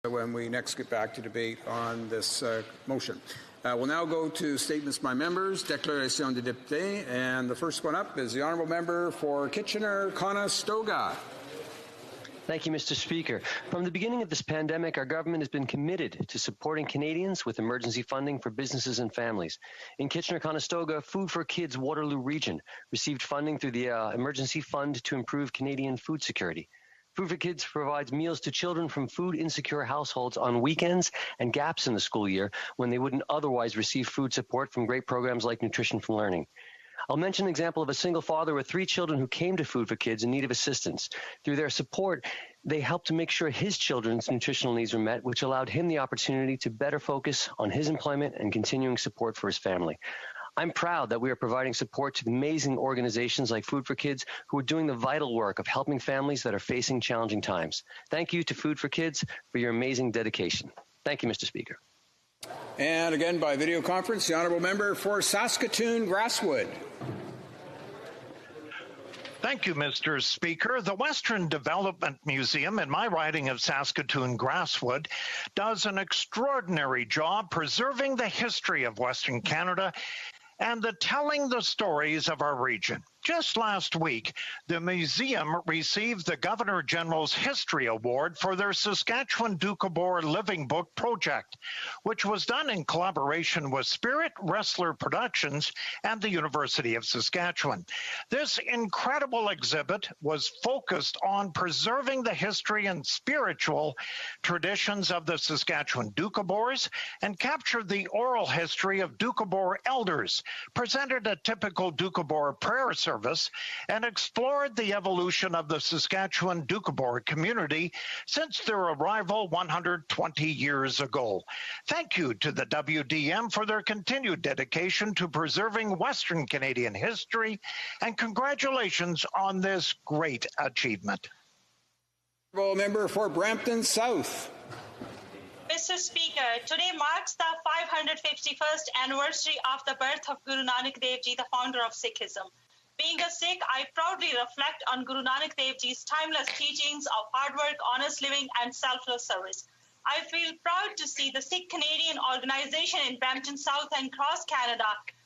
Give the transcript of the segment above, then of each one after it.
when we next get back to debate on this motion. We'll now go to statements by members, déclaration de député, and the first one up is the Honourable Member for Kitchener-Conestoga. Thank you, Mr. Speaker. From the beginning of this pandemic, our government has been committed to supporting Canadians with emergency funding for businesses and families. In Kitchener-Conestoga, Food for Kids Waterloo Region received funding through the Emergency Fund to improve Canadian food security. Food for Kids provides meals to children from food-insecure households on weekends and gaps in the school year when they wouldn't otherwise receive food support from great programs like Nutrition for Learning. I'll mention an example of a single father with 3 children who came to Food for Kids in need of assistance. Through their support, they helped to make sure his children's nutritional needs were met, which allowed him the opportunity to better focus on his employment and continuing support for his family. I'm proud that we are providing support to amazing organizations like Food for Kids who are doing the vital work of helping families that are facing challenging times. Thank you to Food for Kids for your amazing dedication. Thank you, Mr. Speaker. And again, by video conference, the Honourable Member for Saskatoon-Grasswood. Thank you, Mr. Speaker. The Western Development Museum in my riding of Saskatoon-Grasswood does an extraordinary job preserving the history of Western Canada and telling the stories of our region. Just last week, the museum received the Governor General's History Award for their Saskatchewan Doukhobor Living Book project, which was done in collaboration with Spirit Wrestler Productions and the University of Saskatchewan. This incredible exhibit was focused on preserving the history and spiritual traditions of the Saskatchewan Doukhobors and captured the oral history of Doukhobor elders, presented a typical Doukhobor prayer service, and explored the evolution of the Saskatchewan Doukhobor community since their arrival 120 years ago. Thank you to the WDM for their continued dedication to preserving Western Canadian history, and congratulations on this great achievement. Member for Brampton South. Mr. Speaker, today marks the 551st anniversary of the birth of Guru Nanak Dev Ji, the founder of Sikhism. Being a Sikh, I proudly reflect on Guru Nanak Dev Ji's timeless teachings of hard work, honest living, and selfless service. I feel proud to see the Sikh Canadian organization in Brampton South and across Canada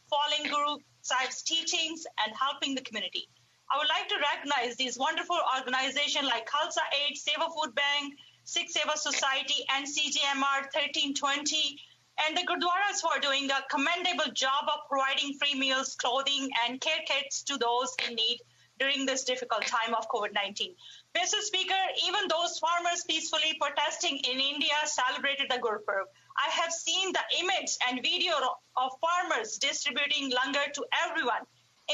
following Guru Sahib's teachings and helping the community. I would like to recognize these wonderful organizations like Khalsa Aid, Save a Food Bank, Sikh Seva Society, and CGMR 1320, and the Gurdwaras for doing a commendable job of providing free meals, clothing, and care kits to those in need during this difficult time of COVID-19. Mr. Speaker, even those farmers peacefully protesting in India celebrated the Gurpurab. I have seen the image and video of farmers distributing langar to everyone,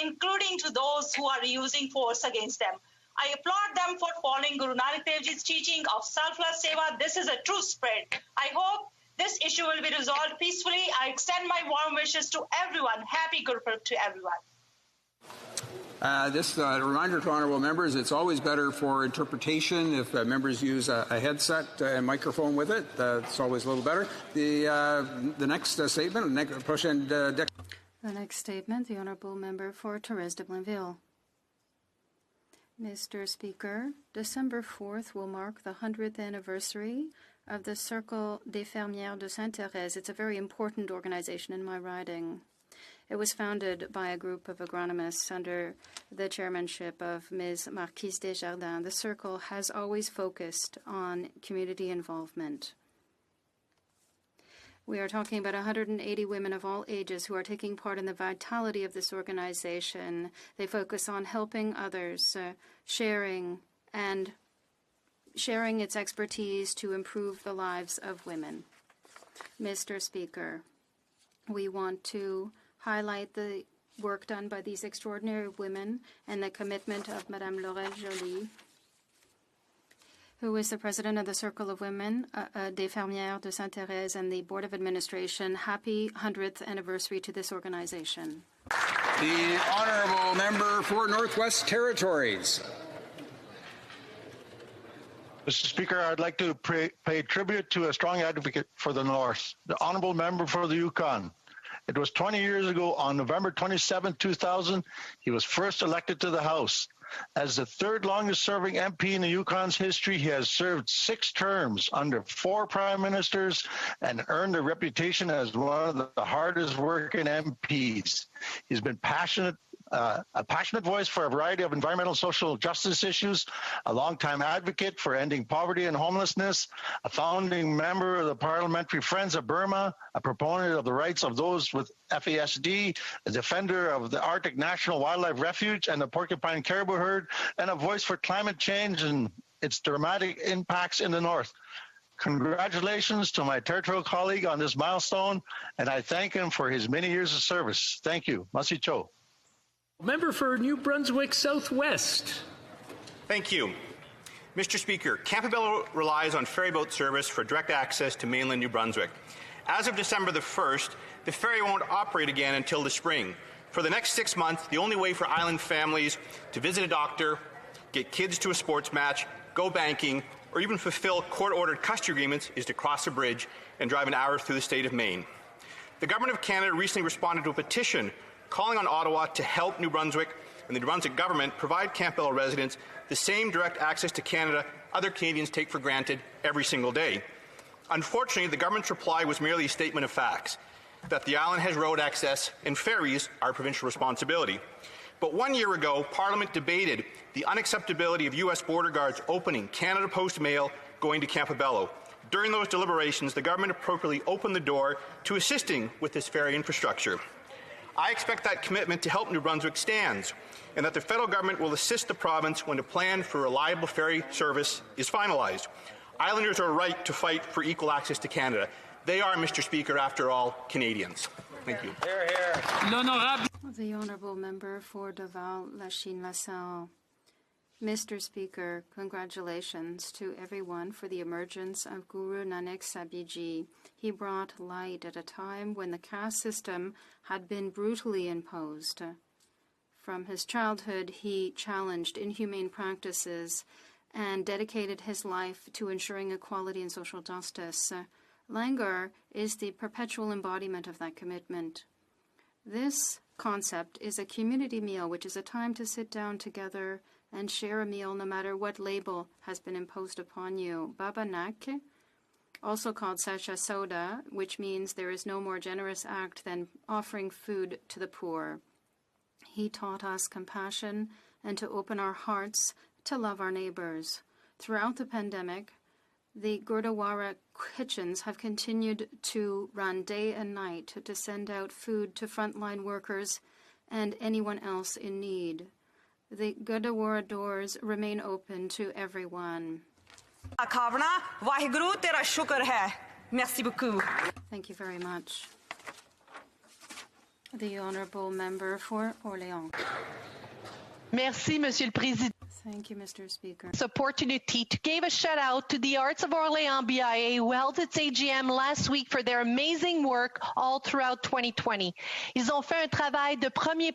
including to those who are using force against them. I applaud them for following Guru Nanak Dev Ji's teaching of selfless seva. This is a true spirit. I hope this issue will be resolved peacefully. I extend my warm wishes to everyone. Happy Gurpurab to everyone. This reminder to honourable members, it's always better for interpretation if members use a headset and microphone with it. It's always a little better. The next statement, the next statement, the honourable member for Thérèse de Blainville. Mr. Speaker, December 4th will mark the 100th anniversary of the Cercle des Fermières de Sainte-Thérèse. It's a very important organization in my riding. It was founded by a group of agronomists under the chairmanship of Ms. Marquise Desjardins. The Circle has always focused on community involvement. We are talking about 180 women of all ages who are taking part in the vitality of this organization. They focus on helping others, sharing its expertise to improve the lives of women. Mr. Speaker, we want to highlight the work done by these extraordinary women and the commitment of Madame Laurel Joly, who is the president of the Circle of Women des Fermières de Sainte-Thérèse and the Board of Administration. Happy 100th anniversary to this organization. The honourable member for Northwest Territories. Mr. Speaker, I'd like to pay tribute to a strong advocate for the North, the honourable member for the Yukon. It was 20 years ago on November 27, 2000, he was first elected to the House. As the third longest serving MP in the Yukon's history, he has served 6 terms under 4 prime ministers and earned a reputation as one of the hardest working MPs. He's been a passionate voice for a variety of environmental social justice issues, a longtime advocate for ending poverty and homelessness, a founding member of the Parliamentary Friends of Burma, a proponent of the rights of those with FASD, a defender of the Arctic National Wildlife Refuge and the Porcupine Caribou Herd, and a voice for climate change and its dramatic impacts in the North. Congratulations to my territorial colleague on this milestone, and I thank him for his many years of service. Thank you. Masi Cho. Member for New Brunswick Southwest. Thank you. Mr. Speaker, Campobello relies on ferryboat service for direct access to mainland New Brunswick. As of December the 1st, the ferry won't operate again until the spring. For the next 6 months, the only way for island families to visit a doctor, get kids to a sports match, go banking, or even fulfill court-ordered custody agreements is to cross a bridge and drive an hour through the state of Maine. The Government of Canada recently responded to a petition calling on Ottawa to help New Brunswick and the New Brunswick government provide Campbell residents the same direct access to Canada other Canadians take for granted every single day. Unfortunately, the government's reply was merely a statement of facts, that the island has road access and ferries are provincial responsibility. But 1 year ago, Parliament debated the unacceptability of U.S. border guards opening Canada Post mail going to Campobello. During those deliberations, the government appropriately opened the door to assisting with this ferry infrastructure. I expect that commitment to help New Brunswick stands, and that the federal government will assist the province when a plan for reliable ferry service is finalized. Islanders are right to fight for equal access to Canada. They are, Mr. Speaker, after all, Canadians. Thank you. Hear, hear. The Honourable Member for Laval-Lachine-LaSalle. Mr. Speaker, congratulations to everyone for the emergence of Guru Nanak Sabiji. He brought light at a time when the caste system had been brutally imposed. From his childhood, he challenged inhumane practices and dedicated his life to ensuring equality and social justice. Langar is the perpetual embodiment of that commitment. This concept is a community meal, which is a time to sit down together and share a meal no matter what label has been imposed upon you. Baba Nak, also called Sacha Soda, which means there is no more generous act than offering food to the poor. He taught us compassion and to open our hearts to love our neighbors. Throughout the pandemic, the Gurdwara kitchens have continued to run day and night to send out food to frontline workers and anyone else in need. The Gurdwara doors remain open to everyone. Thank you very much. The Honourable Member for Orléans. Merci, Monsieur le Président. Thank you, Mr. Speaker. This opportunity to give a shout out to the Arts of Orléans BIA who held its AGM last week for their amazing work all throughout 2020. Ils ont fait un travail de premier.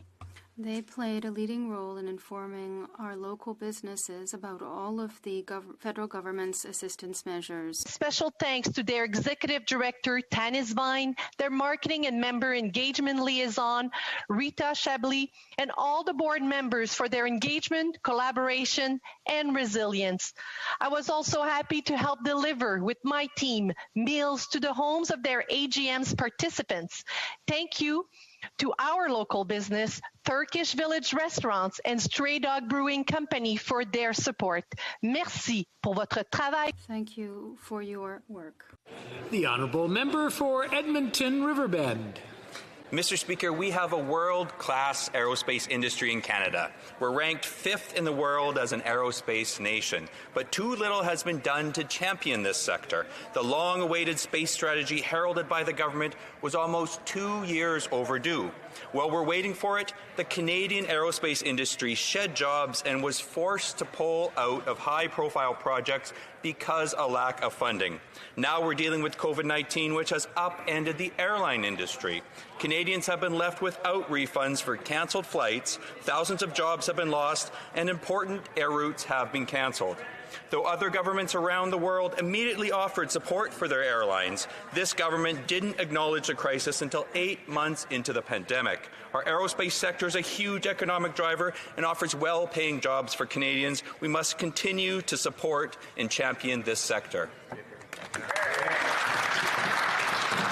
They played a leading role in informing our local businesses about all of the federal government's assistance measures. Special thanks to their executive director, Tanis Vine, their marketing and member engagement liaison, Rita Chablis, and all the board members for their engagement, collaboration, and resilience. I was also happy to help deliver with my team meals to the homes of their AGM's participants. Thank you to our local business, Turkish Village Restaurants and Stray Dog Brewing Company for their support. Merci pour votre travail. Thank you for your work. The Honourable Member for Edmonton Riverbend. Mr. Speaker, we have a world-class aerospace industry in Canada. We're ranked 5th in the world as an aerospace nation, but too little has been done to champion this sector. The long-awaited space strategy heralded by the government was almost 2 years overdue. While we're waiting for it, the Canadian aerospace industry shed jobs and was forced to pull out of high-profile projects because of lack of funding. Now we're dealing with COVID-19, which has upended the airline industry. Canadians have been left without refunds for cancelled flights, thousands of jobs have been lost, and important air routes have been cancelled. Though other governments around the world immediately offered support for their airlines, this government didn't acknowledge the crisis until 8 months into the pandemic. Our aerospace sector is a huge economic driver and offers well-paying jobs for Canadians. We must continue to support and champion this sector.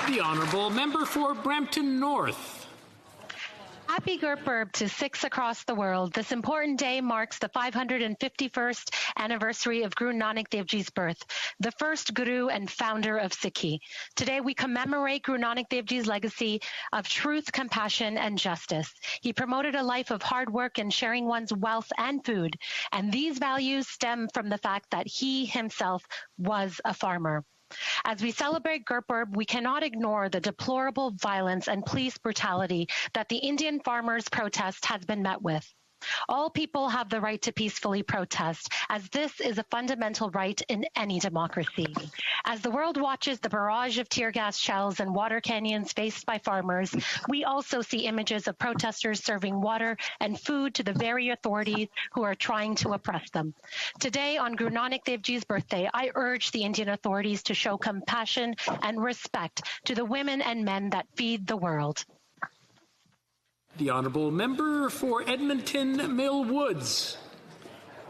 The Honourable Member for Brampton North. Happy Gurpurb to Sikhs across the world. This important day marks the 551st anniversary of Guru Nanak Dev Ji's birth, the first Guru and founder of Sikhi. Today we commemorate Guru Nanak Dev Ji's legacy of truth, compassion, and justice. He promoted a life of hard work and sharing one's wealth and food, and these values stem from the fact that he himself was a farmer. As we celebrate Gurpurb, we cannot ignore the deplorable violence and police brutality that the Indian farmers' protest has been met with. All people have the right to peacefully protest, as this is a fundamental right in any democracy. As the world watches the barrage of tear gas shells and water canyons faced by farmers, we also see images of protesters serving water and food to the very authorities who are trying to oppress them. Today, on Guru Nanak Dev Ji's birthday, I urge the Indian authorities to show compassion and respect to the women and men that feed the world. The Honourable Member for Edmonton Mill Woods.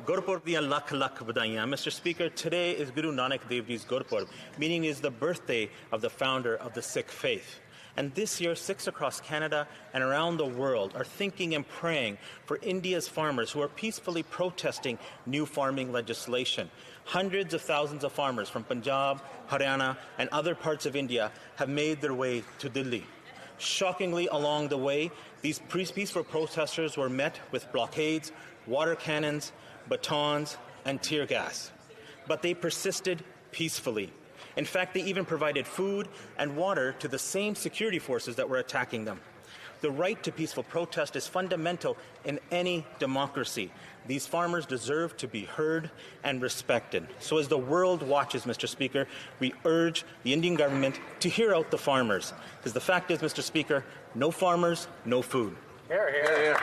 Gurpurb diyan lakh lakh badaiyan. Mr. Speaker, today is Guru Nanak Dev Ji's Gurpurb, meaning is the birthday of the founder of the Sikh faith. And this year, Sikhs across Canada and around the world are thinking and praying for India's farmers who are peacefully protesting new farming legislation. Hundreds of thousands of farmers from Punjab, Haryana, and other parts of India have made their way to Delhi. Shockingly, along the way, these peaceful protesters were met with blockades, water cannons, batons, and tear gas. But they persisted peacefully. In fact, they even provided food and water to the same security forces that were attacking them. The right to peaceful protest is fundamental in any democracy. These farmers deserve to be heard and respected. So as the world watches, Mr. Speaker, we urge the Indian government to hear out the farmers. Because the fact is, Mr. Speaker, no farmers, no food. Hear, hear, hear.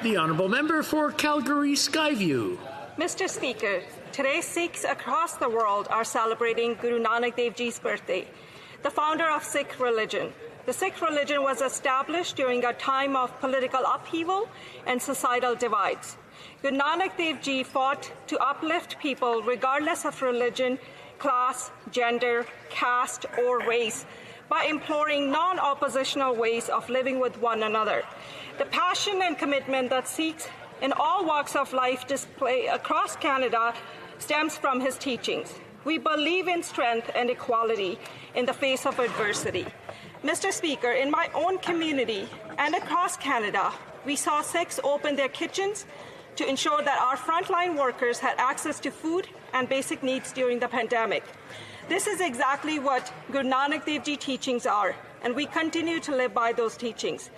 The Honourable Member for Calgary Skyview. Mr. Speaker, today Sikhs across the world are celebrating Guru Nanak Dev Ji's birthday, the founder of Sikh religion. The Sikh religion was established during a time of political upheaval and societal divides. Guru Nanak Dev Ji fought to uplift people regardless of religion, class, gender, caste, or race by imploring non-oppositional ways of living with one another. The passion and commitment that Sikhs in all walks of life display across Canada stems from his teachings. We believe in strength and equality in the face of adversity. Mr. Speaker, in my own community and across Canada, we saw Sikhs open their kitchens to ensure that our frontline workers had access to food and basic needs during the pandemic. This is exactly what Guru Nanak Dev Ji teachings are, and we continue to live by those teachings.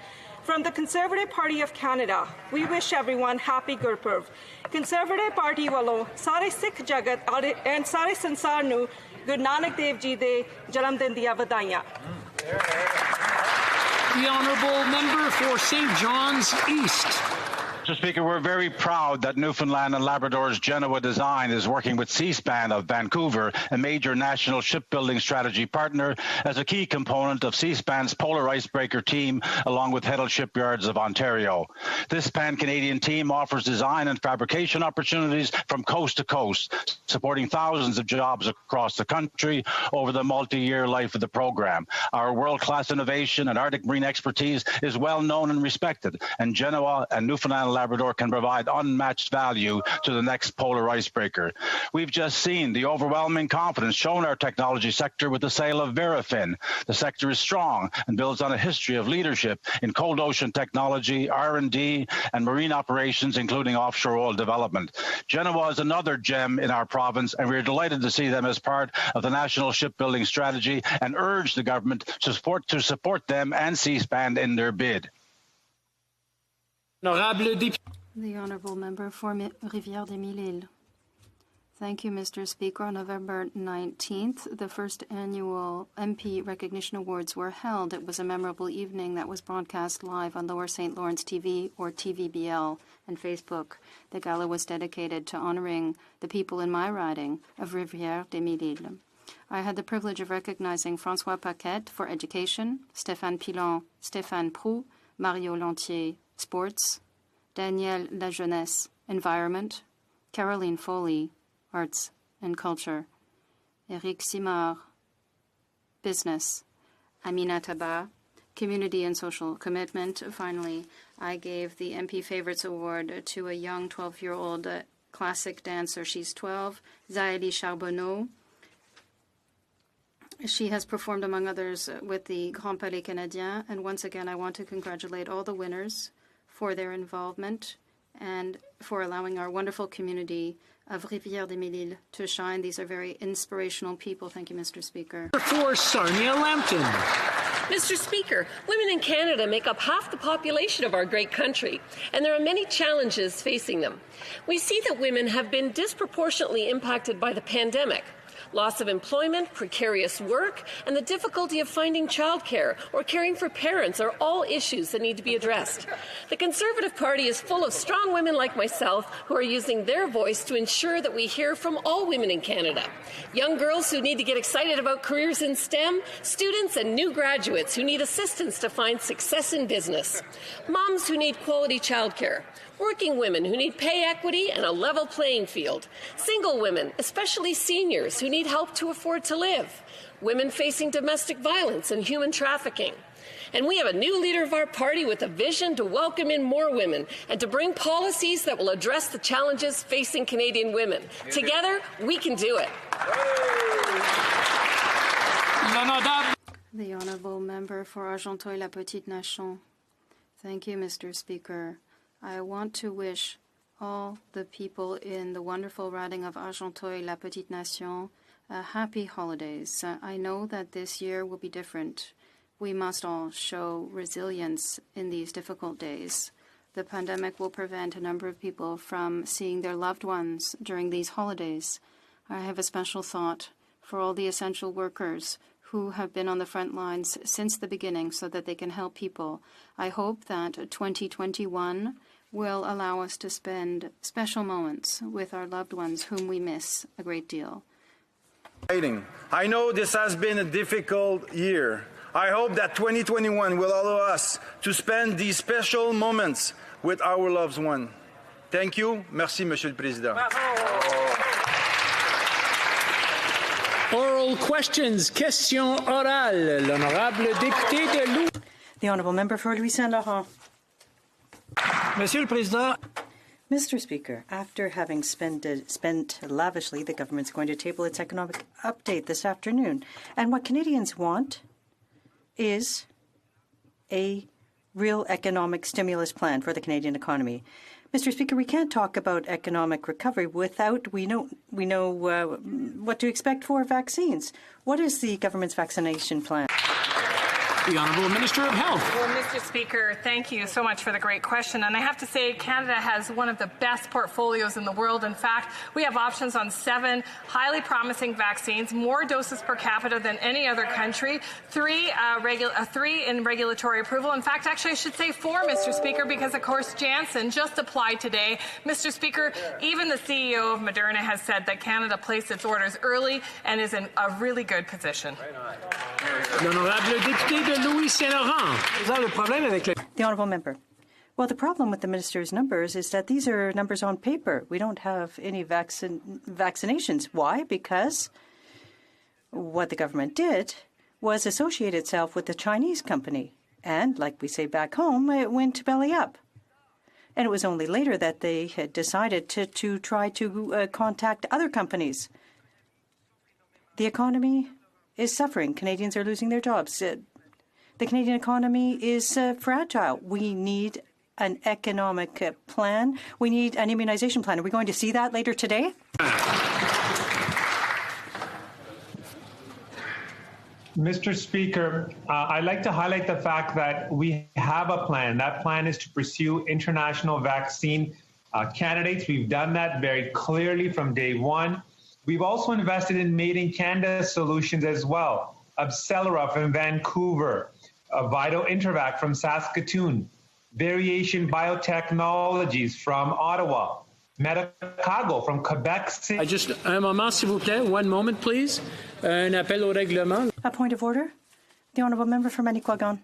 From the Conservative Party of Canada, we wish everyone happy Gurpurb. Conservative Party ਵੱਲੋਂ ਸਾਰੇ ਸਿੱਖ ਜਗਤ and ਸਾਰੇ ਸੰਸਾਰ ਨੂੰ Guru Nanak Dev Ji ਦੇ ਜਨਮ ਦਿਨ ਦੀਆਂ ਵਧਾਈਆਂ. The Honourable Member for St. John's East. Mr. Speaker, we're very proud that Newfoundland and Labrador's Genoa Design is working with C-SPAN of Vancouver, a major national shipbuilding strategy partner, as a key component of C-SPAN's polar icebreaker team, along with Heddle Shipyards of Ontario. This pan-Canadian team offers design and fabrication opportunities from coast to coast, supporting thousands of jobs across the country over the multi-year life of the program. Our world-class innovation and Arctic marine expertise is well known and respected, and Genoa and Newfoundland and Labrador can provide unmatched value to the next polar icebreaker. We've just seen the overwhelming confidence shown our technology sector with the sale of Verafin. The sector is strong and builds on a history of leadership in cold ocean technology, R&D, and marine operations, including offshore oil development. Genoa is another gem in our province, and we're delighted to see them as part of the national shipbuilding strategy and urge the government to support them and C-SPAN in their bid. The Honourable Member for Rivière-des-Mille-Îles. Thank you, Mr. Speaker. On November 19th, the first annual MP Recognition Awards were held. It was a memorable evening that was broadcast live on Lower St. Lawrence TV, or TVBL, and Facebook. The gala was dedicated to honoring the people in my riding of Rivière-des-Mille-Îles. I had the privilege of recognizing François Paquette for education, Stéphane Pilon, Stéphane Proux, Mario Lantier, sports, Danielle La Jeunesse, environment, Caroline Foley, arts and culture, Eric Simard, business, Amina Taba, community and social commitment. Finally, I gave the MP Favorites Award to a young 12-year-old classic dancer. She's 12, Zaeli Charbonneau. She has performed, among others, with the Grand Palais Canadien. And once again, I want to congratulate all the winners for their involvement and for allowing our wonderful community of Rivière-des-Mille-Îles to shine. These are very inspirational people. Thank you, Mr. Speaker. For Sarnia Lambton. Mr. Speaker, women in Canada make up half the population of our great country, and there are many challenges facing them. We see that women have been disproportionately impacted by the pandemic. Loss of employment, precarious work, and the difficulty of finding childcare or caring for parents are all issues that need to be addressed. The Conservative Party is full of strong women like myself who are using their voice to ensure that we hear from all women in Canada. Young girls who need to get excited about careers in STEM, students and new graduates who need assistance to find success in business, moms who need quality childcare, working women who need pay equity and a level playing field, single women, especially seniors, who need help to afford to live, women facing domestic violence and human trafficking. And we have a new leader of our party with a vision to welcome in more women and to bring policies that will address the challenges facing Canadian women. Together, we can do it. The Honourable Member for Argenteuil-La-Petite-Nation. Thank you, Mr. Speaker. I want to wish all the people in the wonderful riding of Argenteuil-La-Petite-Nation happy holidays. I know that this year will be different. We must all show resilience in these difficult days. The pandemic will prevent a number of people from seeing their loved ones during these holidays. I have a special thought for all the essential workers who have been on the front lines since the beginning so that they can help people. I hope that 2021 will allow us to spend special moments with our loved ones whom we miss a great deal. I know this has been a difficult year. I hope that 2021 will allow us to spend these special moments with our loved ones. Thank you. Merci, Monsieur le Président. Oral questions. Question orale. L'honorable député de Louis. The Honourable Member for Louis Saint-Laurent. Monsieur le Président. Mr. Speaker, after having spent lavishly, the government's going to table its economic update this afternoon. And what Canadians want is a real economic stimulus plan for the Canadian economy. Mr. Speaker, we can't talk about economic recovery without we know what to expect for vaccines. What is the government's vaccination plan? The Honourable Minister of Health. Well, Mr. Speaker, thank you so much for the great question. And I have to say, Canada has one of the best portfolios in the world. In fact, we have options on 7 highly promising vaccines, more doses per capita than any other country, 3 in regulatory approval. In fact, actually, I should say 4, Mr. Speaker, because, of course, Janssen just applied today. Mr. Speaker, even the CEO of Moderna has said that Canada placed its orders early and is in a really good position. L'honorable député de Louis Saint-Laurent. The Honourable Member. Well, the problem with the Minister's numbers is that these are numbers on paper. We don't have any vaccinations. Why? Because what the government did was associate itself with the Chinese company. And, like we say back home, it went belly up. And it was only later that they had decided to try to contact other companies. The economy is suffering. Canadians are losing their jobs. The Canadian economy is fragile. We need an economic plan. We need an immunization plan. Are we going to see that later today? Mr. Speaker, I'd like to highlight the fact that we have a plan. That plan is to pursue international vaccine candidates. We've done that very clearly from day one. We've also invested in Made in Canada solutions as well. Abcelera from Vancouver, Vital Intervac from Saskatoon, Variation Biotechnologies from Ottawa, Medicago from Quebec City. Un moment, s'il vous plaît. One moment, please. Un appel au règlement. A point of order. The Honourable Member for Manicouagan.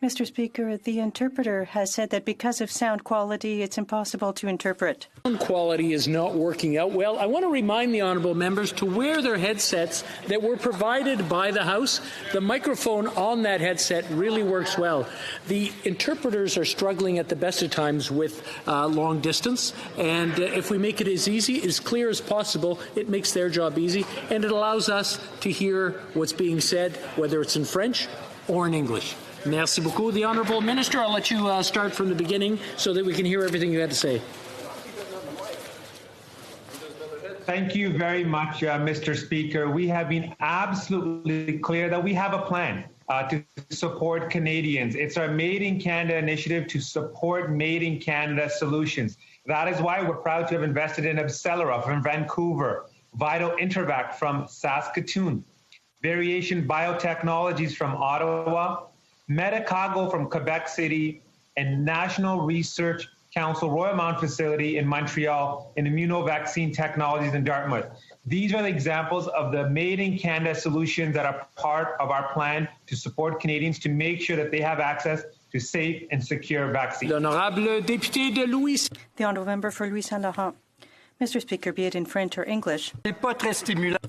Mr. Speaker, the interpreter has said that because of sound quality, it's impossible to interpret. Sound quality is not working out well. I want to remind the honourable members to wear their headsets that were provided by the House. The microphone on that headset really works well. The interpreters are struggling at the best of times with long distance, and if we make it as easy, as clear as possible, it makes their job easy, and it allows us to hear what's being said, whether it's in French or in English. Merci beaucoup. The Honourable Minister, I'll let you start from the beginning so that we can hear everything you had to say. Thank you very much, Mr. Speaker. We have been absolutely clear that we have a plan to support Canadians. It's our Made in Canada initiative to support Made in Canada solutions. That is why we're proud to have invested in Abcelera from Vancouver, Vital Intervac from Saskatoon, Variation Biotechnologies from Ottawa, Medicago from Quebec City, and National Research Council Royalmount facility in Montreal, and immunovaccine technologies in Dartmouth. These are the examples of the Made in Canada solutions that are part of our plan to support Canadians to make sure that they have access to safe and secure vaccines. L'honorable député de Louis. The Honourable Member for Louis Saint-Laurent. Mr. Speaker, be it in French or English,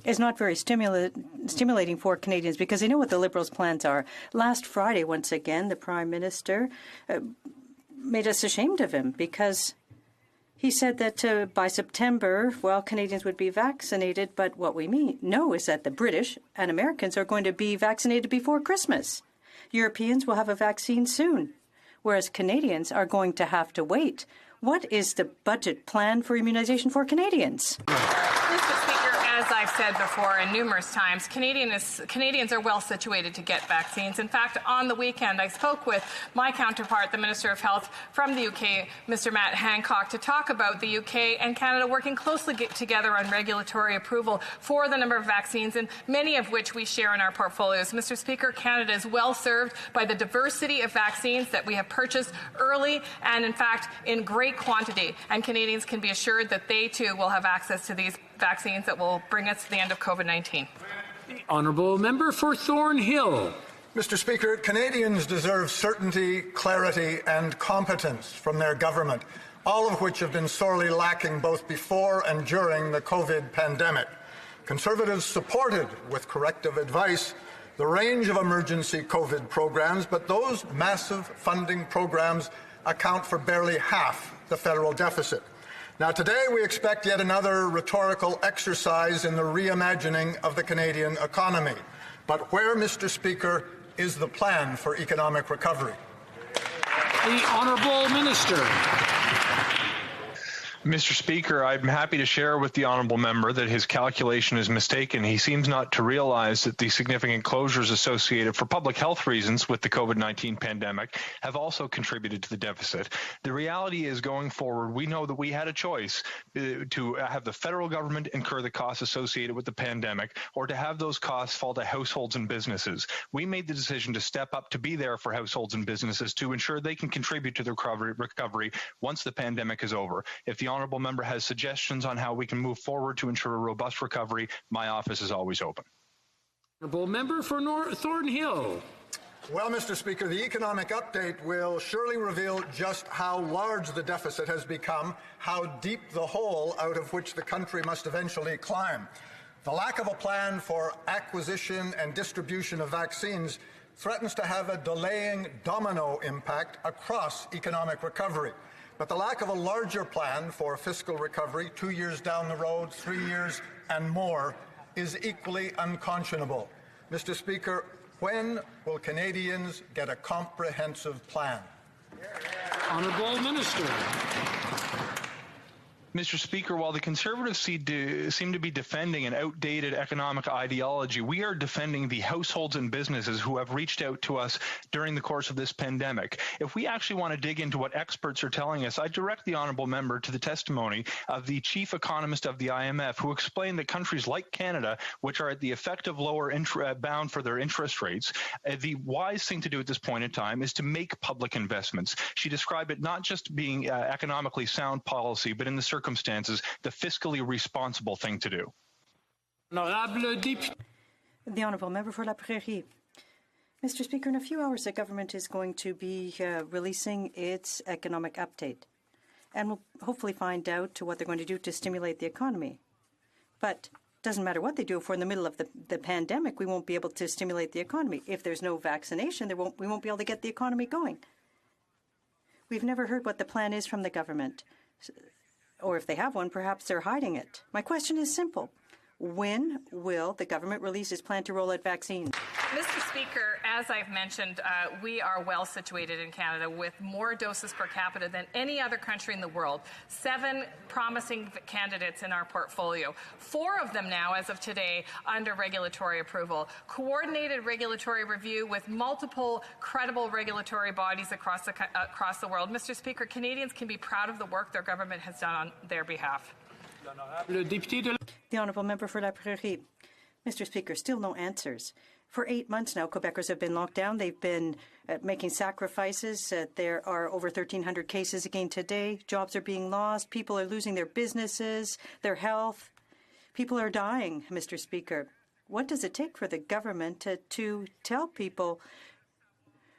is not very stimulating for Canadians because they know what the Liberals' plans are. Last Friday, once again, the Prime Minister made us ashamed of him because he said that by September, well, Canadians would be vaccinated, but what we know is that the British and Americans are going to be vaccinated before Christmas. Europeans will have a vaccine soon, whereas Canadians are going to have to wait. What is the budget plan for immunization for Canadians? Mr. Speaker, as I've said before and numerous times, Canadians are well situated to get vaccines. In fact, on the weekend, I spoke with my counterpart, the Minister of Health from the UK, Mr. Matt Hancock, to talk about the UK and Canada working closely together on regulatory approval for the number of vaccines, and many of which we share in our portfolios. Mr. Speaker, Canada is well served by the diversity of vaccines that we have purchased early and, in fact, in great quantity, and Canadians can be assured that they too will have access to these vaccines that will bring us to the end of COVID-19. Honourable Member for Thornhill. Mr. Speaker, Canadians deserve certainty, clarity and competence from their government, all of which have been sorely lacking both before and during the COVID pandemic. Conservatives supported, with corrective advice, the range of emergency COVID programs, but those massive funding programs account for barely half the federal deficit. Now, today we expect yet another rhetorical exercise in the reimagining of the Canadian economy. But where, Mr. Speaker, is the plan for economic recovery? The Honourable Minister. Mr. Speaker, I'm happy to share with the honourable member that his calculation is mistaken. He seems not to realize that the significant closures associated for public health reasons with the COVID-19 pandemic have also contributed to the deficit. The reality is, going forward, we know that we had a choice to have the federal government incur the costs associated with the pandemic or to have those costs fall to households and businesses. We made the decision to step up to be there for households and businesses to ensure they can contribute to the recovery once the pandemic is over. If the honourable member has suggestions on how we can move forward to ensure a robust recovery, my office is always open. Honourable Member for Thornhill. Well, Mr. Speaker, the economic update will surely reveal just how large the deficit has become, how deep the hole out of which the country must eventually climb. The lack of a plan for acquisition and distribution of vaccines threatens to have a delaying domino impact across economic recovery. But the lack of a larger plan for fiscal recovery 2 years down the road, 3 years and more, is equally unconscionable. Mr. Speaker, when will Canadians get a comprehensive plan? Honourable Minister. Mr. Speaker, while the Conservatives seem to be defending an outdated economic ideology, we are defending the households and businesses who have reached out to us during the course of this pandemic. If we actually want to dig into what experts are telling us, I direct the honourable member to the testimony of the chief economist of the IMF, who explained that countries like Canada, which are at the effective lower bound for their interest rates, the wise thing to do at this point in time is to make public investments. She described it not just being economically sound policy, but in the circumstances, the fiscally responsible thing to do. The Honourable Member for La Prairie. Mr. Speaker, in a few hours, the government is going to be releasing its economic update, and we'll hopefully find out what they're going to do to stimulate the economy. But it doesn't matter what they do. If we're in the middle of the pandemic, we won't be able to stimulate the economy. If there's no vaccination, we won't be able to get the economy going. We've never heard what the plan is from the government. Or if they have one, perhaps they're hiding it. My question is simple. When will the government release its plan to roll out vaccines? Mr. Speaker, as I've mentioned, we are well situated in Canada with more doses per capita than any other country in the world. 7 promising candidates in our portfolio. 4 of them now, as of today, under regulatory approval. Coordinated regulatory review with multiple credible regulatory bodies across the world. Mr. Speaker, Canadians can be proud of the work their government has done on their behalf. The Honourable Member for La Prairie. Mr. Speaker, still no answers. For 8 months now, Quebecers have been locked down. They've been making sacrifices. There are over 1,300 cases again today. Jobs are being lost. People are losing their businesses, their health. People are dying, Mr. Speaker. What does it take for the government to tell people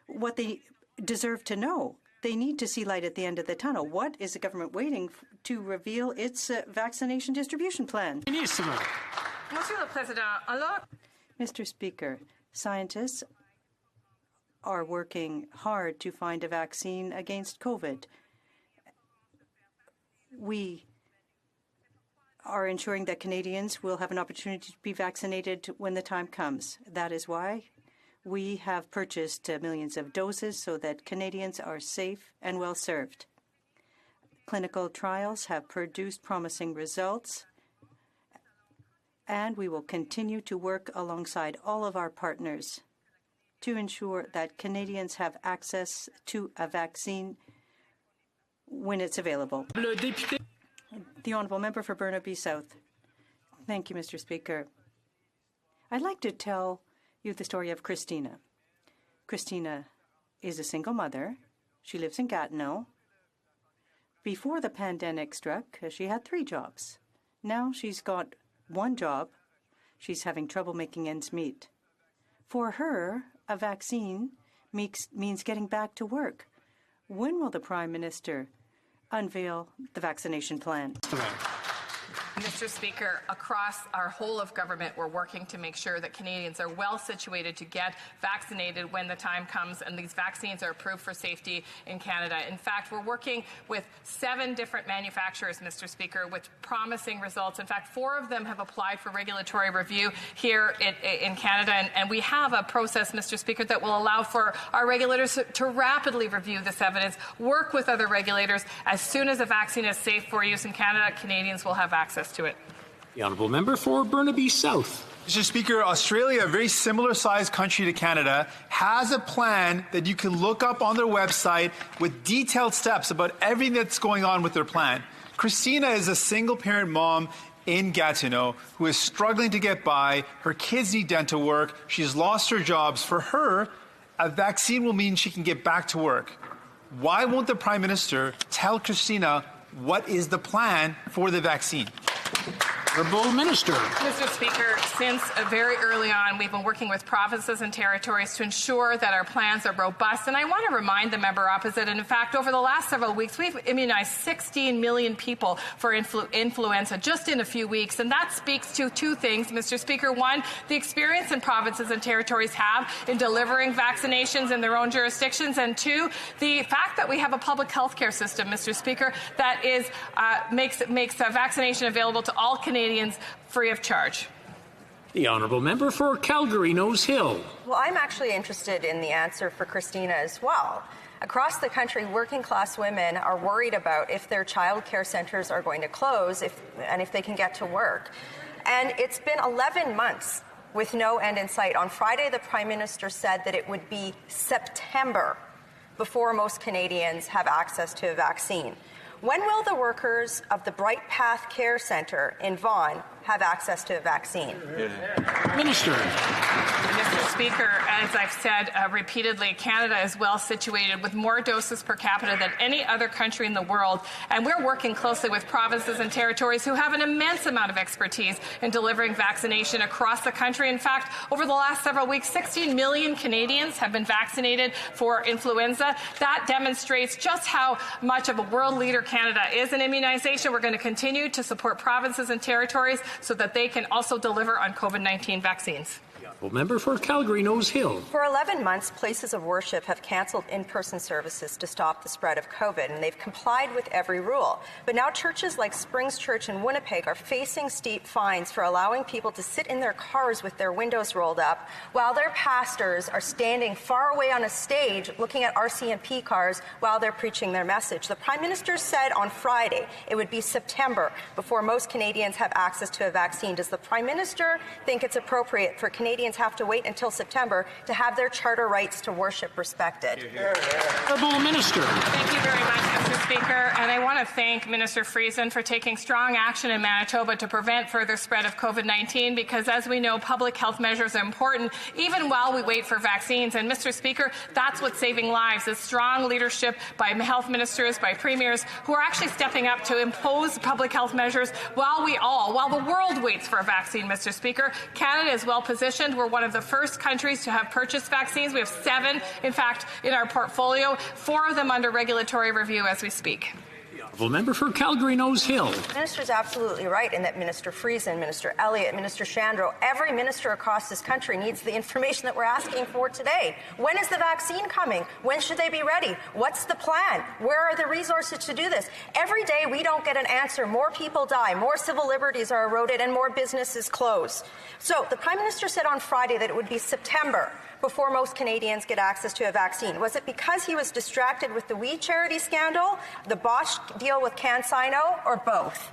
what they deserve to know? They need to see light at the end of the tunnel. What is the government waiting to reveal its vaccination distribution plan? Monsieur le Président, alors... Mr. Speaker, scientists are working hard to find a vaccine against COVID. We are ensuring that Canadians will have an opportunity to be vaccinated when the time comes. That is why we have purchased millions of doses so that Canadians are safe and well served. Clinical trials have produced promising results, and we will continue to work alongside all of our partners to ensure that Canadians have access to a vaccine when it's available. The Honourable Member for Burnaby South. Thank you, Mr. Speaker. I'd like to tell you the story of Christina. Christina is a single mother. She lives in Gatineau. Before the pandemic struck, she had 3 jobs. Now she's got 1 job. She's having trouble making ends meet. For her, a vaccine means getting back to work. When will the Prime Minister unveil the vaccination plan? Mr. Speaker, across our whole of government, we're working to make sure that Canadians are well situated to get vaccinated when the time comes, and these vaccines are approved for safety in Canada. In fact, we're working with 7 different manufacturers, Mr. Speaker, with promising results. In fact, 4 of them have applied for regulatory review here in Canada, and we have a process, Mr. Speaker, that will allow for our regulators to rapidly review this evidence, work with other regulators. As soon as a vaccine is safe for use in Canada, Canadians will have access to it. The Honourable Member for Burnaby South. Mr. Speaker, Australia, a very similar sized country to Canada, has a plan that you can look up on their website with detailed steps about everything that's going on with their plan. Christina is a single parent mom in Gatineau who is struggling to get by. Her kids need dental work. She's lost her jobs. For her, a vaccine will mean she can get back to work. Why won't the Prime Minister tell Christina what is the plan for the vaccine? Honourable Minister. Mr. Speaker, since very early on, we've been working with provinces and territories to ensure that our plans are robust. And I want to remind the member opposite, and in fact, over the last several weeks, we've immunized 16 million people for influenza just in a few weeks. And that speaks to 2 things, Mr. Speaker. 1, the experience that provinces and territories have in delivering vaccinations in their own jurisdictions. And 2, the fact that we have a public health care system, Mr. Speaker, that is makes vaccination available to all Canadians free of charge. The Honourable Member for Calgary Nose Hill. Well, I'm actually interested in the answer for Christina as well. Across the country, working-class women are worried about if their child care centres are going to close and if they can get to work. And it's been 11 months with no end in sight. On Friday, the Prime Minister said that it would be September before most Canadians have access to a vaccine. When will the workers of the Bright Path Care Centre in Vaughan have access to a vaccine? Minister. Mr. Speaker, as I've said repeatedly, Canada is well situated with more doses per capita than any other country in the world, and we're working closely with provinces and territories who have an immense amount of expertise in delivering vaccination across the country. In fact, over the last several weeks, 16 million Canadians have been vaccinated for influenza. That demonstrates just how much of a world leader Canada is in immunization. We're going to continue to support provinces and territories so that they can also deliver on COVID-19 vaccines. Member for Calgary Nose Hill. For 11 months, places of worship have cancelled in-person services to stop the spread of COVID, and they've complied with every rule. But now churches like Springs Church in Winnipeg are facing steep fines for allowing people to sit in their cars with their windows rolled up while their pastors are standing far away on a stage looking at RCMP cars while they're preaching their message. The Prime Minister said on Friday it would be September before most Canadians have access to a vaccine. Does the Prime Minister think it's appropriate for Canadians have to wait until September to have their charter rights to worship respected? Minister. Thank you very much, Mr. Speaker. And I want to thank Minister Friesen for taking strong action in Manitoba to prevent further spread of COVID-19 because, as we know, public health measures are important even while we wait for vaccines. And, Mr. Speaker, that's what's saving lives, is strong leadership by health ministers, by premiers, who are actually stepping up to impose public health measures while the world waits for a vaccine, Mr. Speaker. Canada is well positioned. We're one of the first countries to have purchased vaccines. We have 7, in fact, in our portfolio, 4 of them under regulatory review as we speak. Member for Calgary Nose Hill. The minister is absolutely right in that Minister Friesen, Minister Elliott, Minister Shandro, every minister across this country needs the information that we're asking for today. When is the vaccine coming? When should they be ready? What's the plan? Where are the resources to do this? Every day we don't get an answer. More people die, more civil liberties are eroded, and more businesses close. So the Prime Minister said on Friday that it would be September before most Canadians get access to a vaccine. Was it because he was distracted with the We Charity scandal, the botched deal with CanSino, or both?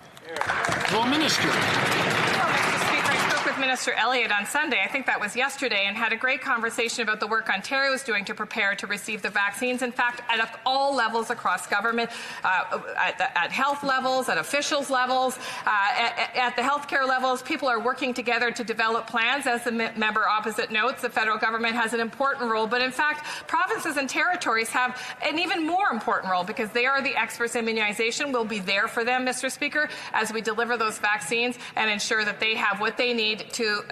Minister. Mr. Speaker, I spoke with Minister Elliott on Sunday, I think that was yesterday, and had a great conversation about the work Ontario is doing to prepare to receive the vaccines. In fact, at all levels across government, at health levels, at officials levels, at the healthcare levels, people are working together to develop plans. As the member opposite notes, the federal government has an important role, but in fact, provinces and territories have an even more important role because they are the experts in immunization. We'll be there for them, Mr. Speaker, as we deliver those vaccines and ensure that they have what they need to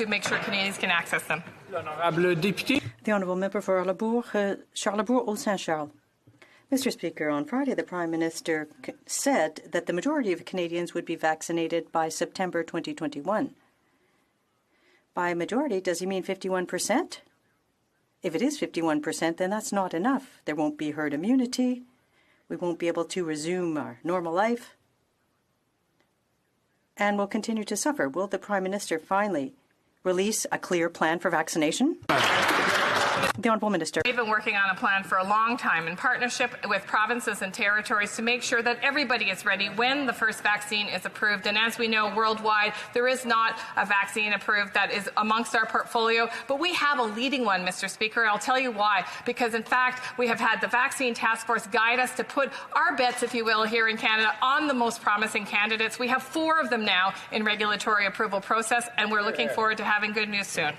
make sure Canadians can access them. The Honourable Member for Charlebourg-Saint-Charles. Mr. Speaker, on Friday, the Prime Minister said that the majority of Canadians would be vaccinated by September 2021. By majority, does he mean 51%? If it is 51%, then that's not enough. There won't be herd immunity. We won't be able to resume our normal life. And we'll continue to suffer. Will the Prime Minister finally release a clear plan for vaccination? The Honourable Minister. We've been working on a plan for a long time in partnership with provinces and territories to make sure that everybody is ready when the first vaccine is approved. And as we know, worldwide, there is not a vaccine approved that is amongst our portfolio, but we have a leading one, Mr. Speaker, and I'll tell you why. Because, in fact, we have had the Vaccine Task Force guide us to put our bets, if you will, here in Canada on the most promising candidates. We have 4 of them now in regulatory approval process, and we're looking forward to having good news soon.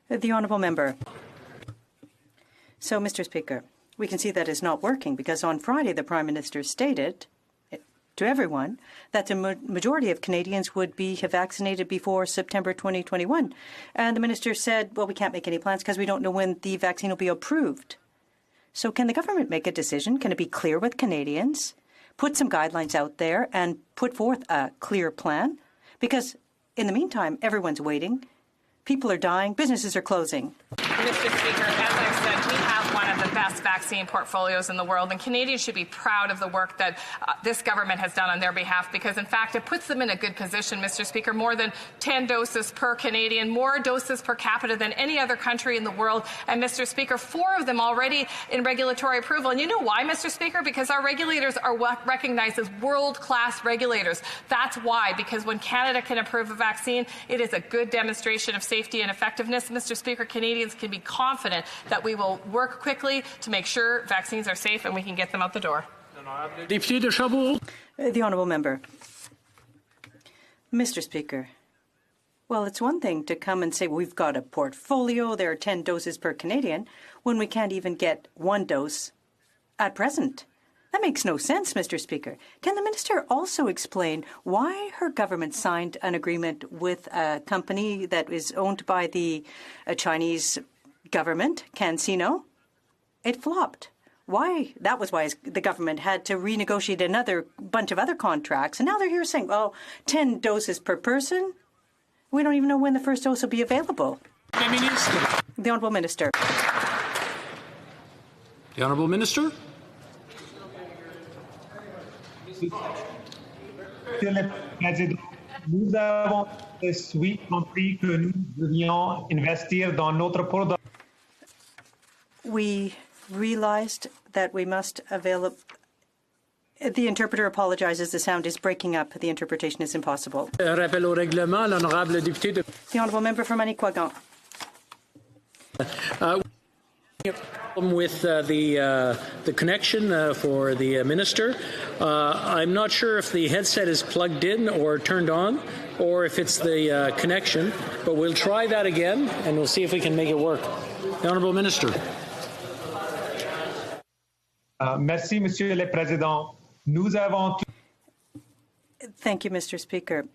The Honourable Member. So, Mr. Speaker, we can see that it's not working because on Friday the Prime Minister stated to everyone that the majority of Canadians would be vaccinated before September 2021. And the Minister said, well, we can't make any plans because we don't know when the vaccine will be approved. So can the government make a decision? Can it be clear with Canadians? Put some guidelines out there and put forth a clear plan? Because in the meantime, everyone's waiting. People are dying. Businesses are closing. Mr. Speaker, as I've said, we have one of the best vaccine portfolios in the world, and Canadians should be proud of the work that this government has done on their behalf because, in fact, it puts them in a good position, Mr. Speaker. More than 10 doses per Canadian, more doses per capita than any other country in the world, and, Mr. Speaker, 4 of them already in regulatory approval. And you know why, Mr. Speaker? Because our regulators are recognized as world-class regulators. That's why, because when Canada can approve a vaccine, it is a good demonstration of safety and effectiveness. Mr. Speaker, Canadians can be confident that we will work quickly to make sure vaccines are safe and we can get them out the door. The Honourable Member. Mr. Speaker, well, it's one thing to come and say we've got a portfolio, there are 10 doses per Canadian, when we can't even get 1 dose at present. That makes no sense, Mr. Speaker. Can the minister also explain why her government signed an agreement with a company that is owned by the Chinese government, CanSino? It flopped. Why? That was why the government had to renegotiate another bunch of other contracts. And now they're here saying, oh, 10 doses per person? We don't even know when the first dose will be available. The Honourable Minister. The Honourable Minister. Monsieur le Président, nous avons de suite compris que nous devions investir dans notre produit. We realized that we must avail. The interpreter apologizes. The sound is breaking up. The interpretation is impossible. Rappel au règlement, l'honorable député de. The Honourable Member from Manicouagan. With the connection for the minister. I'm not sure if the headset is plugged in or turned on, or if it's the connection, but we'll try that again, and we'll see if we can make it work. The Honourable Minister. Merci, Monsieur le Président. Nous avons. Thank you, Mr. Speaker.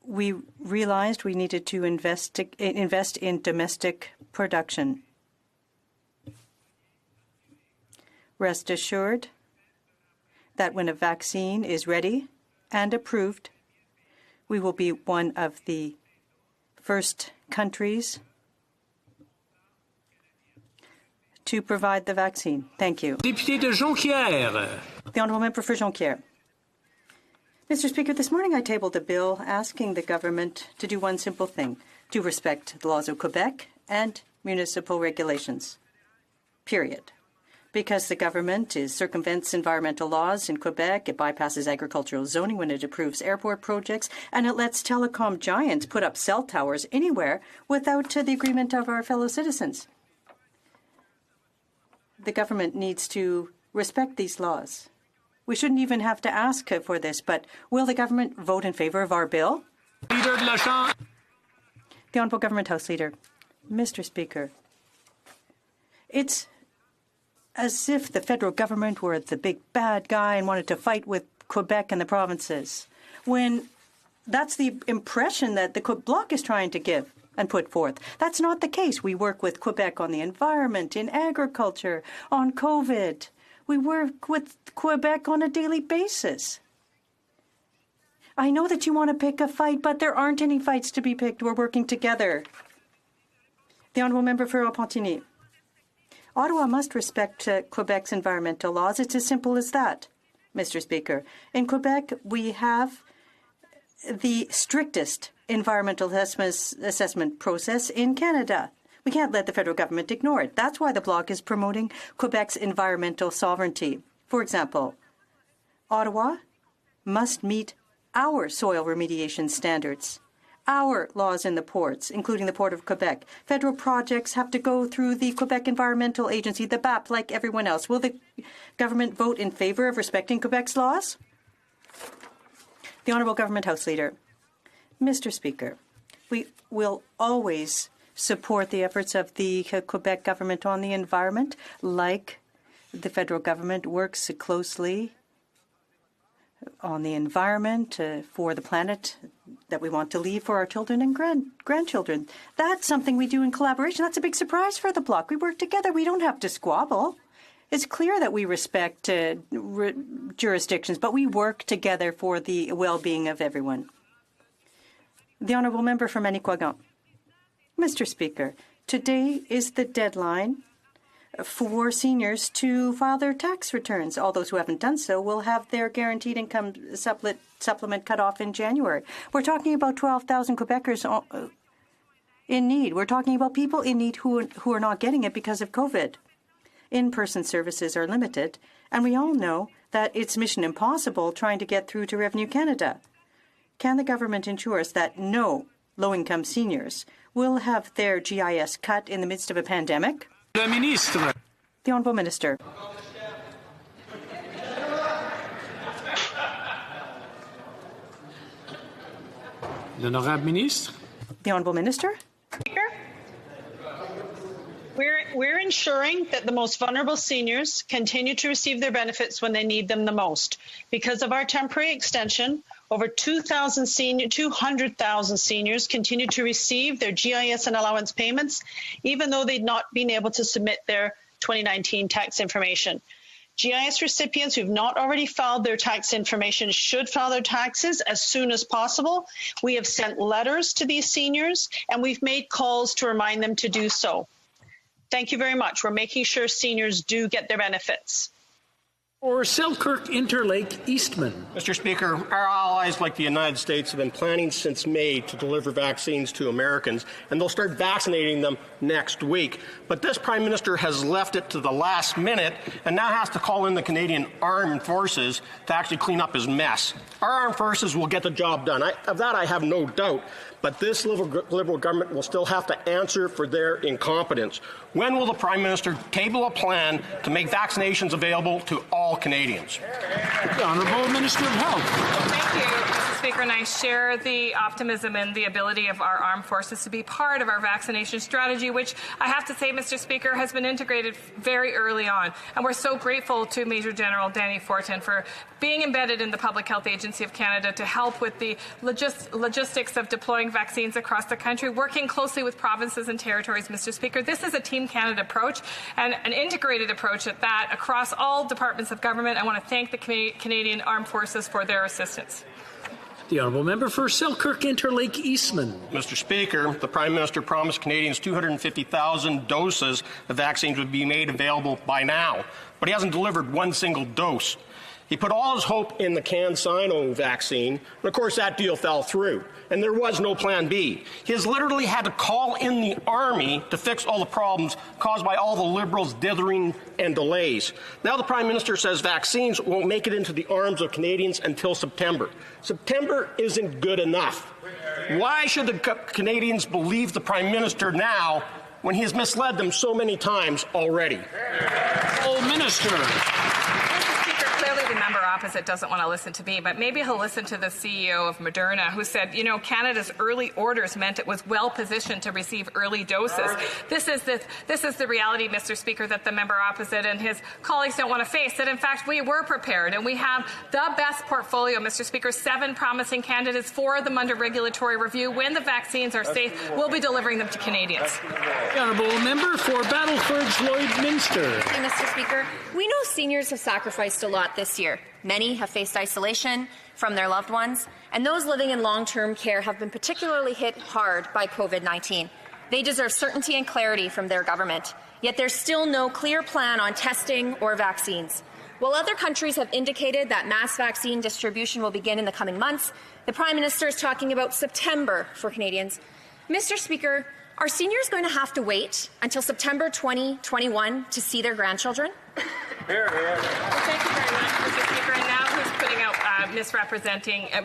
We realized we needed to invest in domestic production. Rest assured that when a vaccine is ready and approved, we will be one of the first countries to provide the vaccine. Thank you. Député de Jonquière. The Honourable Member for Jonquière. Mr. Speaker, this morning I tabled a bill asking the government to do one simple thing, to respect the laws of Quebec and municipal regulations, period. Because the government circumvents environmental laws in Quebec, it bypasses agricultural zoning when it approves airport projects, and it lets telecom giants put up cell towers anywhere without the agreement of our fellow citizens. The government needs to respect these laws. We shouldn't even have to ask for this, but will the government vote in favour of our bill? Leader de la Chambre. The Honourable Government House Leader. Mr. Speaker, it's as if the federal government were the big bad guy and wanted to fight with Quebec and the provinces, when that's the impression that the Bloc is trying to give and put forth. That's not the case. We work with Quebec on the environment, in agriculture, on COVID. We work with Quebec on a daily basis. I know that you want to pick a fight, but there aren't any fights to be picked. We're working together. The Honourable Member for Repentigny. Ottawa must respect Quebec's environmental laws. It's as simple as that, Mr. Speaker. In Quebec, we have the strictest environmental assessment process in Canada. We can't let the federal government ignore it. That's why the Bloc is promoting Quebec's environmental sovereignty. For example, Ottawa must meet our soil remediation standards, our laws in the ports, including the Port of Quebec. Federal projects have to go through the Quebec Environmental Agency, the BAP, like everyone else. Will the government vote in favour of respecting Quebec's laws? The Honourable Government House Leader. Mr. Speaker, we will always support the efforts of the Quebec government on the environment, like the federal government works closely on the environment for the planet that we want to leave for our children and grandchildren. That's something we do in collaboration. That's a big surprise for the Bloc. We work together. We don't have to squabble. It's clear that we respect jurisdictions, but we work together for the well-being of everyone. The Honourable Member for Manicouagan. Mr. Speaker, today is the deadline for seniors to file their tax returns. All those who haven't done so will have their guaranteed income supplement cut off in January. We're talking about 12,000 Quebecers in need. We're talking about people in need who are not getting it because of COVID. In-person services are limited, and we all know that it's mission impossible trying to get through to Revenue Canada. Can the government ensure us that no low-income seniors will have their GIS cut in the midst of a pandemic? The Ministre. The Honourable Minister. L'Honorable Ministre. The Honourable Minister. Speaker, we're ensuring that the most vulnerable seniors continue to receive their benefits when they need them the most. Because of our temporary extension, over 200,000 seniors continue to receive their GIS and allowance payments, even though they'd not been able to submit their 2019 tax information. GIS recipients who've not already filed their tax information should file their taxes as soon as possible. We have sent letters to these seniors, and we've made calls to remind them to do so. Thank you very much. We're making sure seniors do get their benefits. Or Selkirk Interlake Eastman. Mr. Speaker, our allies like the United States have been planning since May to deliver vaccines to Americans, and they'll start vaccinating them next week. But this Prime Minister has left it to the last minute and now has to call in the Canadian Armed Forces to actually clean up his mess. Our armed forces will get the job done. Of that I have no doubt. But this Liberal government will still have to answer for their incompetence. When will the Prime Minister table a plan to make vaccinations available to all Canadians? The Honourable Minister of Health. Thank you, Mr. Speaker, and I share the optimism and the ability of our armed forces to be part of our vaccination strategy, which I have to say, Mr. Speaker, has been integrated very early on. And we're so grateful to Major General Danny Fortin for being embedded in the Public Health Agency of Canada to help with the logistics of deploying vaccines across the country, working closely with provinces and territories, Mr. Speaker. This is a Team Canada approach and an integrated approach at that across all departments of government. I want to thank the Canadian Armed Forces for their assistance. The Honourable Member for Selkirk Interlake Eastman. Mr. Speaker, the Prime Minister promised Canadians 250,000 doses of vaccines would be made available by now, but he hasn't delivered one single dose. He put all his hope in the CanSino vaccine, and of course that deal fell through, and there was no plan B. He has literally had to call in the Army to fix all the problems caused by all the Liberals' dithering and delays. Now the Prime Minister says vaccines won't make it into the arms of Canadians until September. September isn't good enough. Why should the Canadians believe the Prime Minister now when he has misled them so many times already? Oh, Minister. The member opposite doesn't want to listen to me, but maybe he'll listen to the CEO of Moderna, who said, you know, Canada's early orders meant it was well positioned to receive early doses. This is the reality, Mr. Speaker, that the member opposite and his colleagues don't want to face. That in fact we were prepared, and we have the best portfolio, Mr. Speaker. 7 promising candidates, 4 of them under regulatory review. When the vaccines are safe, we'll be delivering them to Canadians. The Honourable Member for Battleford's Lloydminster. Thank you, Mr. Speaker. We know seniors have sacrificed a lot this year. Many have faced isolation from their loved ones, and those living in long-term care have been particularly hit hard by COVID-19. They deserve certainty and clarity from their government, yet there's still no clear plan on testing or vaccines. While other countries have indicated that mass vaccine distribution will begin in the coming months, the Prime Minister is talking about September for Canadians. Mr. Speaker, are seniors going to have to wait until September 2021 to see their grandchildren? Well, thank you very much, Mr. Speaker. And now who's putting out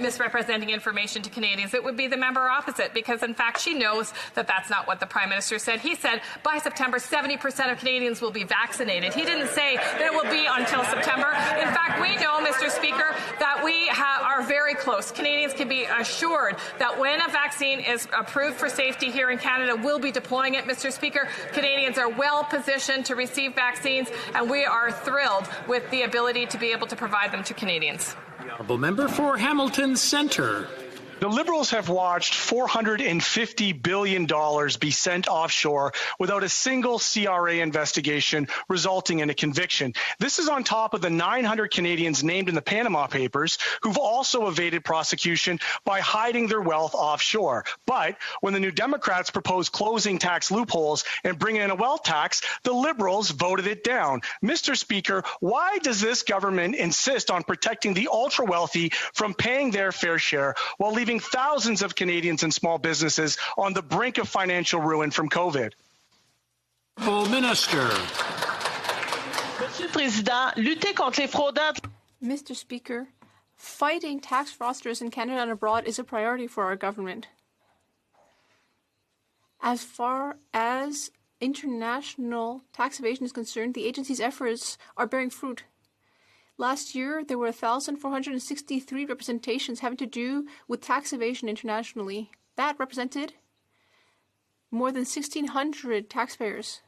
misrepresenting information to Canadians? It would be the member opposite, because in fact she knows that that's not what the Prime Minister said. He said by September 70% of Canadians will be vaccinated. He didn't say that it will be until September. In fact, we know, Mr. Speaker, that we are very close. Canadians can be assured that when a vaccine is approved for safety here in Canada, we'll be deploying it, Mr. Speaker. Canadians are well positioned to receive vaccines, and we are thrilled with the ability to be able to provide them to Canadians. The Honourable Member for Hamilton Centre. The Liberals have watched $450 billion be sent offshore without a single CRA investigation resulting in a conviction. This is on top of the 900 Canadians named in the Panama Papers who've also evaded prosecution by hiding their wealth offshore. But when the New Democrats proposed closing tax loopholes and bringing in a wealth tax, the Liberals voted it down. Mr. Speaker, why does this government insist on protecting the ultra-wealthy from paying their fair share while leaving thousands of Canadians and small businesses on the brink of financial ruin from COVID? Minister. Monsieur le Président, lutter contre les fraudeurs. Mr. Speaker, fighting tax fraudsters in Canada and abroad is a priority for our government. As far as international tax evasion is concerned, the agency's efforts are bearing fruit. Last year, there were 1,463 representations having to do with tax evasion internationally. That represented more than 1,600 taxpayers.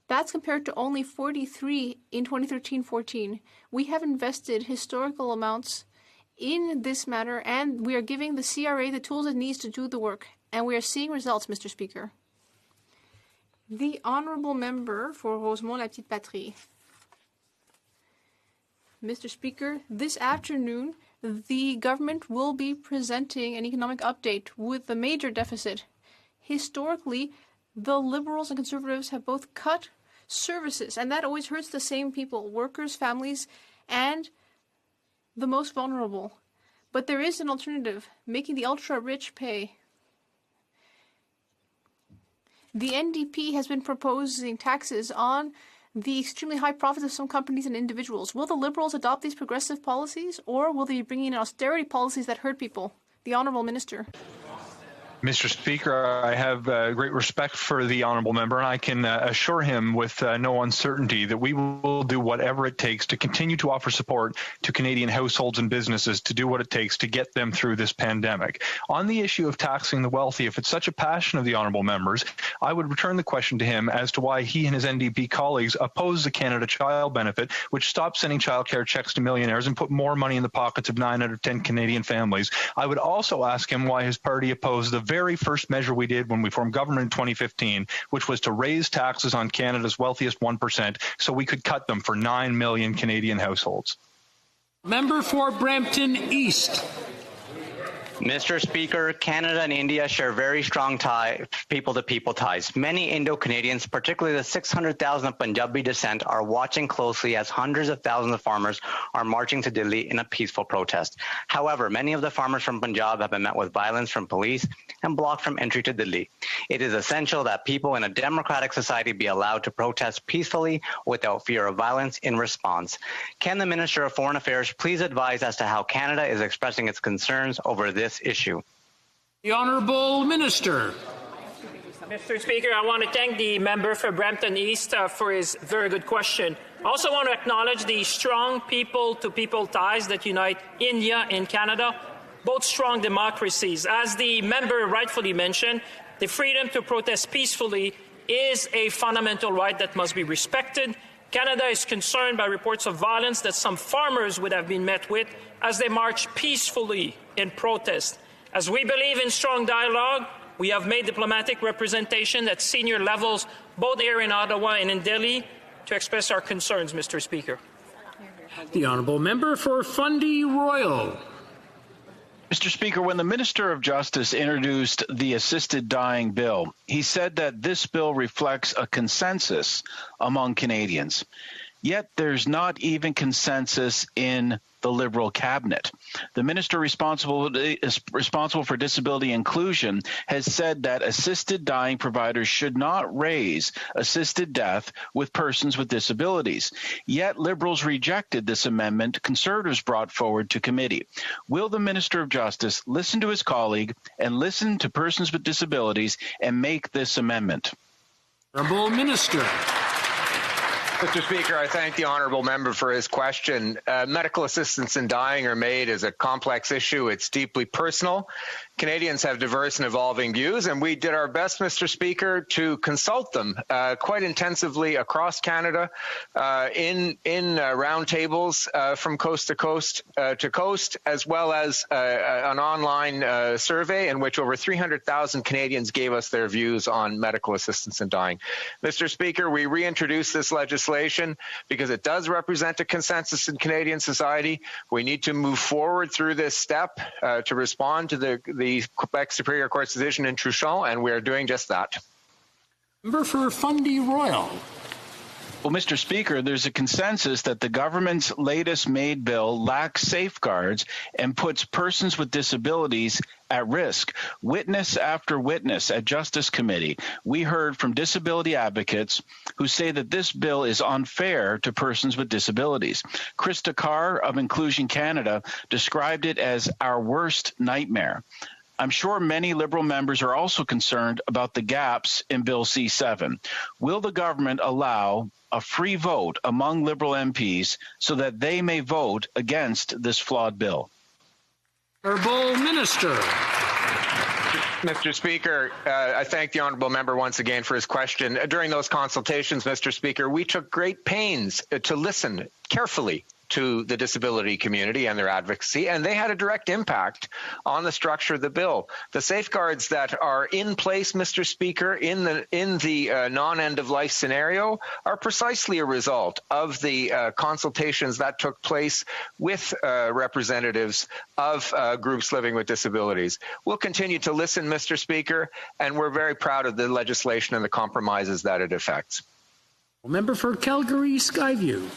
That's compared to only 43 in 2013-14. We have invested historical amounts in this matter, and we are giving the CRA the tools it needs to do the work. And we are seeing results, Mr. Speaker. The Honourable Member for Rosemont-la-Petite-Patrie. Mr. Speaker, this afternoon, the government will be presenting an economic update with a major deficit. Historically, the Liberals and Conservatives have both cut services, and that always hurts the same people, workers, families, and the most vulnerable. But there is an alternative, making the ultra-rich pay. The NDP has been proposing taxes on the extremely high profits of some companies and individuals. Will the Liberals adopt these progressive policies, or will they be bringing in austerity policies that hurt people? The Honourable Minister. Mr. Speaker, I have great respect for the honourable member, and I can assure him with no uncertainty that we will do whatever it takes to continue to offer support to Canadian households and businesses to do what it takes to get them through this pandemic. On the issue of taxing the wealthy, if it's such a passion of the honourable members, I would return the question to him as to why he and his NDP colleagues oppose the Canada Child Benefit, which stopped sending childcare checks to millionaires and put more money in the pockets of 9 out of 10 Canadian families. I would also ask him why his party opposed the very first measure we did when we formed government in 2015, which was to raise taxes on Canada's wealthiest 1% so we could cut them for 9 million Canadian households. Member for Brampton East. Mr. Speaker, Canada and India share very strong people-to-people ties. Many Indo-Canadians, particularly the 600,000 of Punjabi descent, are watching closely as hundreds of thousands of farmers are marching to Delhi in a peaceful protest. However, many of the farmers from Punjab have been met with violence from police and blocked from entry to Delhi. It is essential that people in a democratic society be allowed to protest peacefully without fear of violence in response. Can the Minister of Foreign Affairs please advise as to how Canada is expressing its concerns over this issue? The Honourable Minister. Mr. Speaker, I want to thank the member for Brampton East for his very good question. I also want to acknowledge the strong people-to-people ties that unite India and Canada, both strong democracies. As the member rightfully mentioned, the freedom to protest peacefully is a fundamental right that must be respected. Canada is concerned by reports of violence that some farmers would have been met with as they march peacefully in protest. As we believe in strong dialogue, we have made diplomatic representation at senior levels, both here in Ottawa and in Delhi, to express our concerns, Mr. Speaker. The Honourable Member for Fundy Royal. Mr. Speaker, when the Minister of Justice introduced the assisted dying bill, he said that this bill reflects a consensus among Canadians. Yet there's not even consensus in the Liberal cabinet. The minister responsible for disability inclusion has said that assisted dying providers should not raise assisted death with persons with disabilities. Yet Liberals rejected this amendment Conservatives brought forward to committee. Will the Minister of Justice listen to his colleague and listen to persons with disabilities and make this amendment? Honourable Minister. Mr. Speaker, I thank the honourable member for his question. Medical assistance in dying or MAID is a complex issue. It's deeply personal. Canadians have diverse and evolving views, and we did our best, Mr. Speaker, to consult them quite intensively across Canada in roundtables from coast to coast, as well as an online survey in which over 300,000 Canadians gave us their views on medical assistance in dying. Mr. Speaker, we reintroduced this legislation because it does represent a consensus in Canadian society. We need to move forward through this step to respond to the Quebec Superior Court's decision in Truchon, and we are doing just that. Member for Fundy Royal. Well, Mr. Speaker, there's a consensus that the government's latest MAID bill lacks safeguards and puts persons with disabilities at risk. Witness after witness at Justice Committee, we heard from disability advocates who say that this bill is unfair to persons with disabilities. Krista Carr of Inclusion Canada described it as our worst nightmare. I'm sure many Liberal members are also concerned about the gaps in Bill C-7. Will the government allow a free vote among Liberal MPs so that they may vote against this flawed bill? Honourable Minister. Mr. Speaker, I thank the honourable member once again for his question. During those consultations, Mr. Speaker, we took great pains to listen carefully to the disability community and their advocacy, and they had a direct impact on the structure of the bill. The safeguards that are in place, Mr. Speaker, in the non-end-of-life scenario are precisely a result of the consultations that took place with representatives of groups living with disabilities. We'll continue to listen, Mr. Speaker, and we're very proud of the legislation and the compromises that it affects. Member for Calgary Skyview.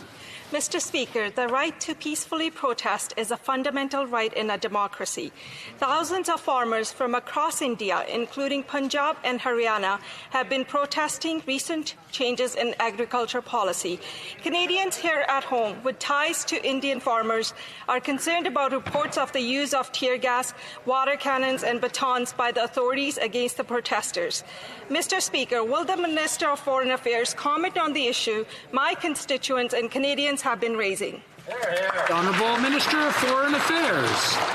Mr. Speaker, the right to peacefully protest is a fundamental right in a democracy. Thousands of farmers from across India, including Punjab and Haryana, have been protesting recent changes in agriculture policy. Canadians here at home with ties to Indian farmers are concerned about reports of the use of tear gas, water cannons and batons by the authorities against the protesters. Mr. Speaker, will the Minister of Foreign Affairs comment on the issue my constituents and Canadians have been raising? The Honourable Minister of Foreign Affairs.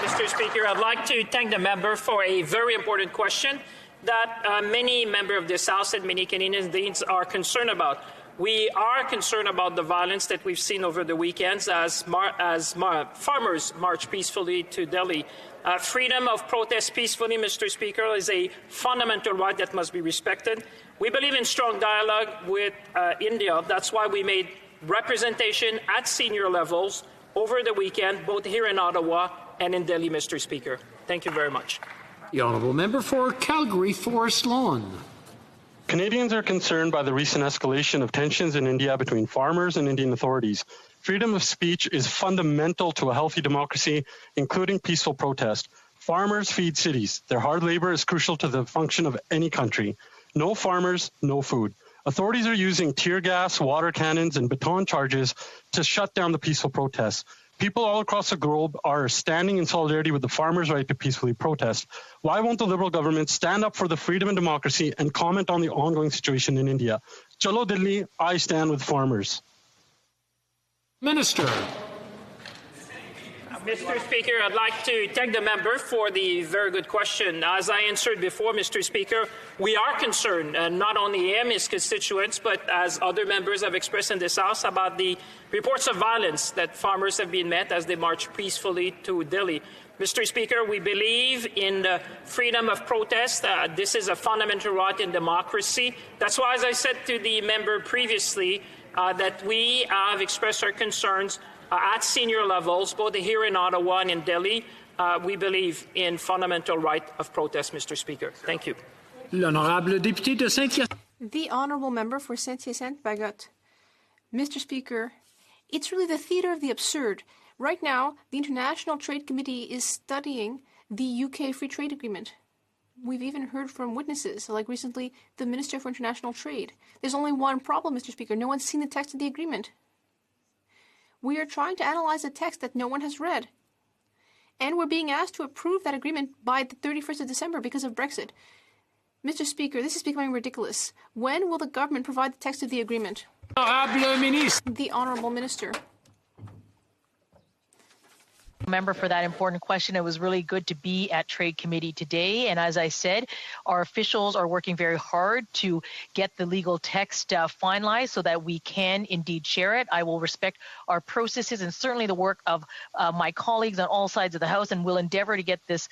Mr. Speaker, I'd like to thank the member for a very important question that many members of this House and many Canadians are concerned about. We are concerned about the violence that we've seen over the weekends as farmers march peacefully to Delhi. Freedom of protest peacefully, Mr. Speaker, is a fundamental right that must be respected. We believe in strong dialogue with India. That's why we made representation at senior levels over the weekend, both here in Ottawa and in Delhi, Mr. Speaker. Thank you very much. The Honourable Member for Calgary Forest Lawn. Canadians are concerned by the recent escalation of tensions in India between farmers and Indian authorities. Freedom of speech is fundamental to a healthy democracy, including peaceful protest. Farmers feed cities. Their hard labor is crucial to the function of any country. No farmers, no food. Authorities are using tear gas, water cannons, and baton charges to shut down the peaceful protests. People all across the globe are standing in solidarity with the farmers' right to peacefully protest. Why won't the Liberal government stand up for the freedom and democracy and comment on the ongoing situation in India? Chalo Delhi, I stand with farmers. Minister. Mr. Speaker, I'd like to thank the member for the very good question. As I answered before, Mr. Speaker, we are concerned, not only him, his constituents, but as other members have expressed in this House, about the reports of violence that farmers have been met as they march peacefully to Delhi. Mr. Speaker, we believe in the freedom of protest. This is a fundamental right in democracy. That's why, as I said to the member previously, that we have expressed our concerns at senior levels, both here in Ottawa and in Delhi. We believe in fundamental right of protest, Mr. Speaker. Thank you. L'honorable député de Saint-Hyacinthe. The Honourable Member for Saint-Hyacinthe-Bagotte. Mr. Speaker, it's really the theatre of the absurd. Right now, the International Trade Committee is studying the UK Free Trade Agreement. We've even heard from witnesses, like recently the Minister for International Trade. There's only one problem, Mr. Speaker. No one's seen the text of the agreement. We are trying to analyze a text that no one has read. And we're being asked to approve that agreement by the 31st of December because of Brexit. Mr. Speaker, this is becoming ridiculous. When will the government provide the text of the agreement? The Honourable Minister. Member for that important question. It was really good to be at Trade Committee today. And as I said, our officials are working very hard to get the legal text finalized so that we can indeed share it. I will respect our processes and certainly the work of my colleagues on all sides of the House, and will endeavor to get this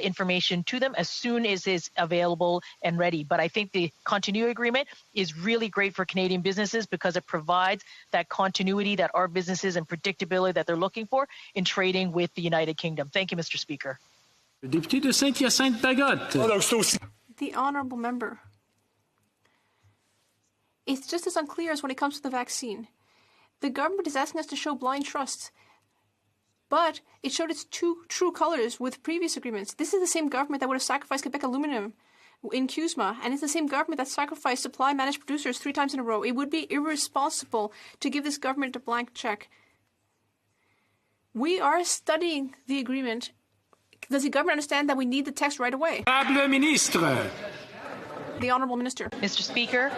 information to them as soon as it's available and ready. But I think the continuity agreement is really great for Canadian businesses because it provides that continuity that our businesses and predictability that they're looking for in trading with the United Kingdom. Thank you, Mr. Speaker. Député de Saint-Hyacinthe-Bagotte. The honourable member. It's just as unclear as when it comes to the vaccine. The government is asking us to show blind trust, but it showed its true colors with previous agreements. This is the same government that would have sacrificed Quebec Aluminum in CUSMA, and it's the same government that sacrificed supply managed producers 3 times in a row. It would be irresponsible to give this government a blank check. We are studying the agreement. Does the government understand that we need the text right away? The Honourable Minister. Mr. Speaker,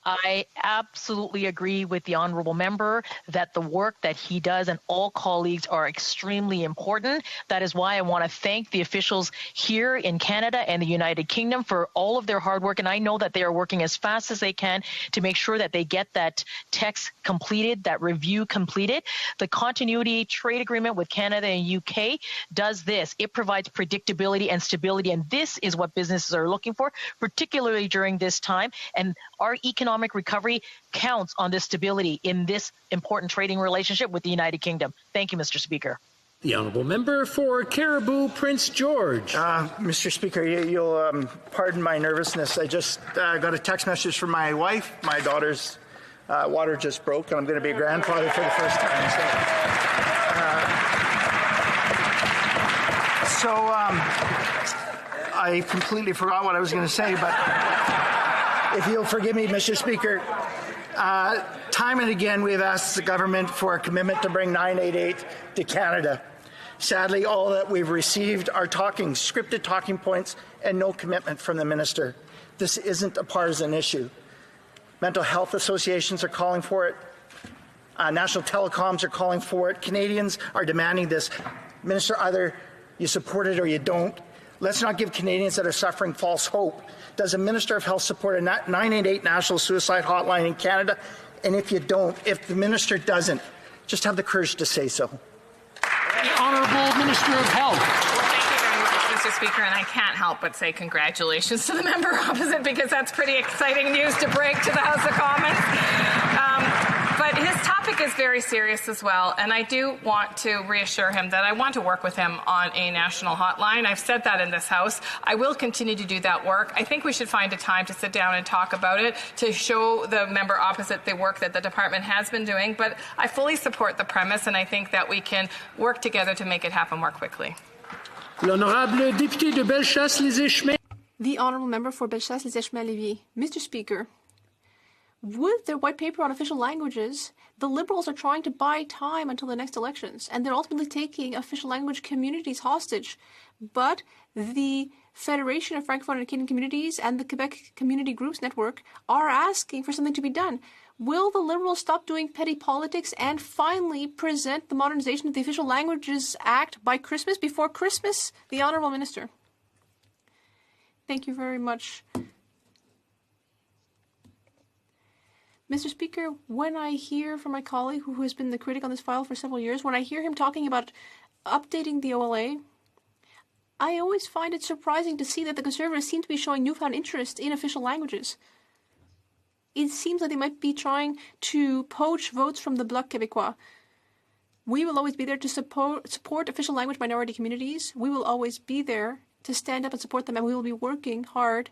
I absolutely agree with the honourable member that the work that he does and all colleagues are extremely important. That is why I want to thank the officials here in Canada and the United Kingdom for all of their hard work. And I know that they are working as fast as they can to make sure that they get that text completed, that review completed. The continuity trade agreement with Canada and UK does this. It provides predictability and stability. And this is what businesses are looking for, particularly during this time. And our economic recovery counts on this stability in this important trading relationship with the United Kingdom. Thank you, Mr. Speaker. The honourable member for Caribou, Prince George. Mr. Speaker, you'll pardon my nervousness. I just got a text message from my wife. My daughter's water just broke, and I'm going to be a grandfather for the first time. So I completely forgot what I was going to say, but if you'll forgive me, Mr. Speaker, time and again we have asked the government for a commitment to bring 988 to Canada. Sadly, all that we've received are scripted talking points and no commitment from the minister. This isn't a partisan issue. Mental health associations are calling for it. National telecoms are calling for it. Canadians are demanding this. Minister, either you support it or you don't. Let's not give Canadians that are suffering false hope. Does the Minister of Health support a 988 national suicide hotline in Canada? And if you don't, if the Minister doesn't, just have the courage to say so. The Honourable Minister of Health. Thank you very much, Mr. Speaker, and I can't help but say congratulations to the member opposite because that's pretty exciting news to break to the House of Commons. But his topic is very serious as well, and I do want to reassure him that I want to work with him on a national hotline. I've said that in this House. I will continue to do that work. I think we should find a time to sit down and talk about it, to show the member opposite the work that the department has been doing. But I fully support the premise, and I think that we can work together to make it happen more quickly. L'honorable député de Bellechasse-les-Échemins. The Honourable Member for Bellechasse-les-Échemins-Lévis. Mr. Speaker, with their white paper on official languages, the Liberals are trying to buy time until the next elections, and they're ultimately taking official language communities hostage. But the Federation of Francophone and Canadian Communities and the Quebec Community Groups Network are asking for something to be done. Will the Liberals stop doing petty politics and finally present the modernization of the Official Languages Act by Christmas, before Christmas? The Honourable Minister. Thank you very much. Mr. Speaker, when I hear from my colleague who has been the critic on this file for several years, when I hear him talking about updating the OLA, I always find it surprising to see that the Conservatives seem to be showing newfound interest in official languages. It seems like they might be trying to poach votes from the Bloc Québécois. We will always be there to support official language minority communities. We will always be there to stand up and support them, and we will be working hard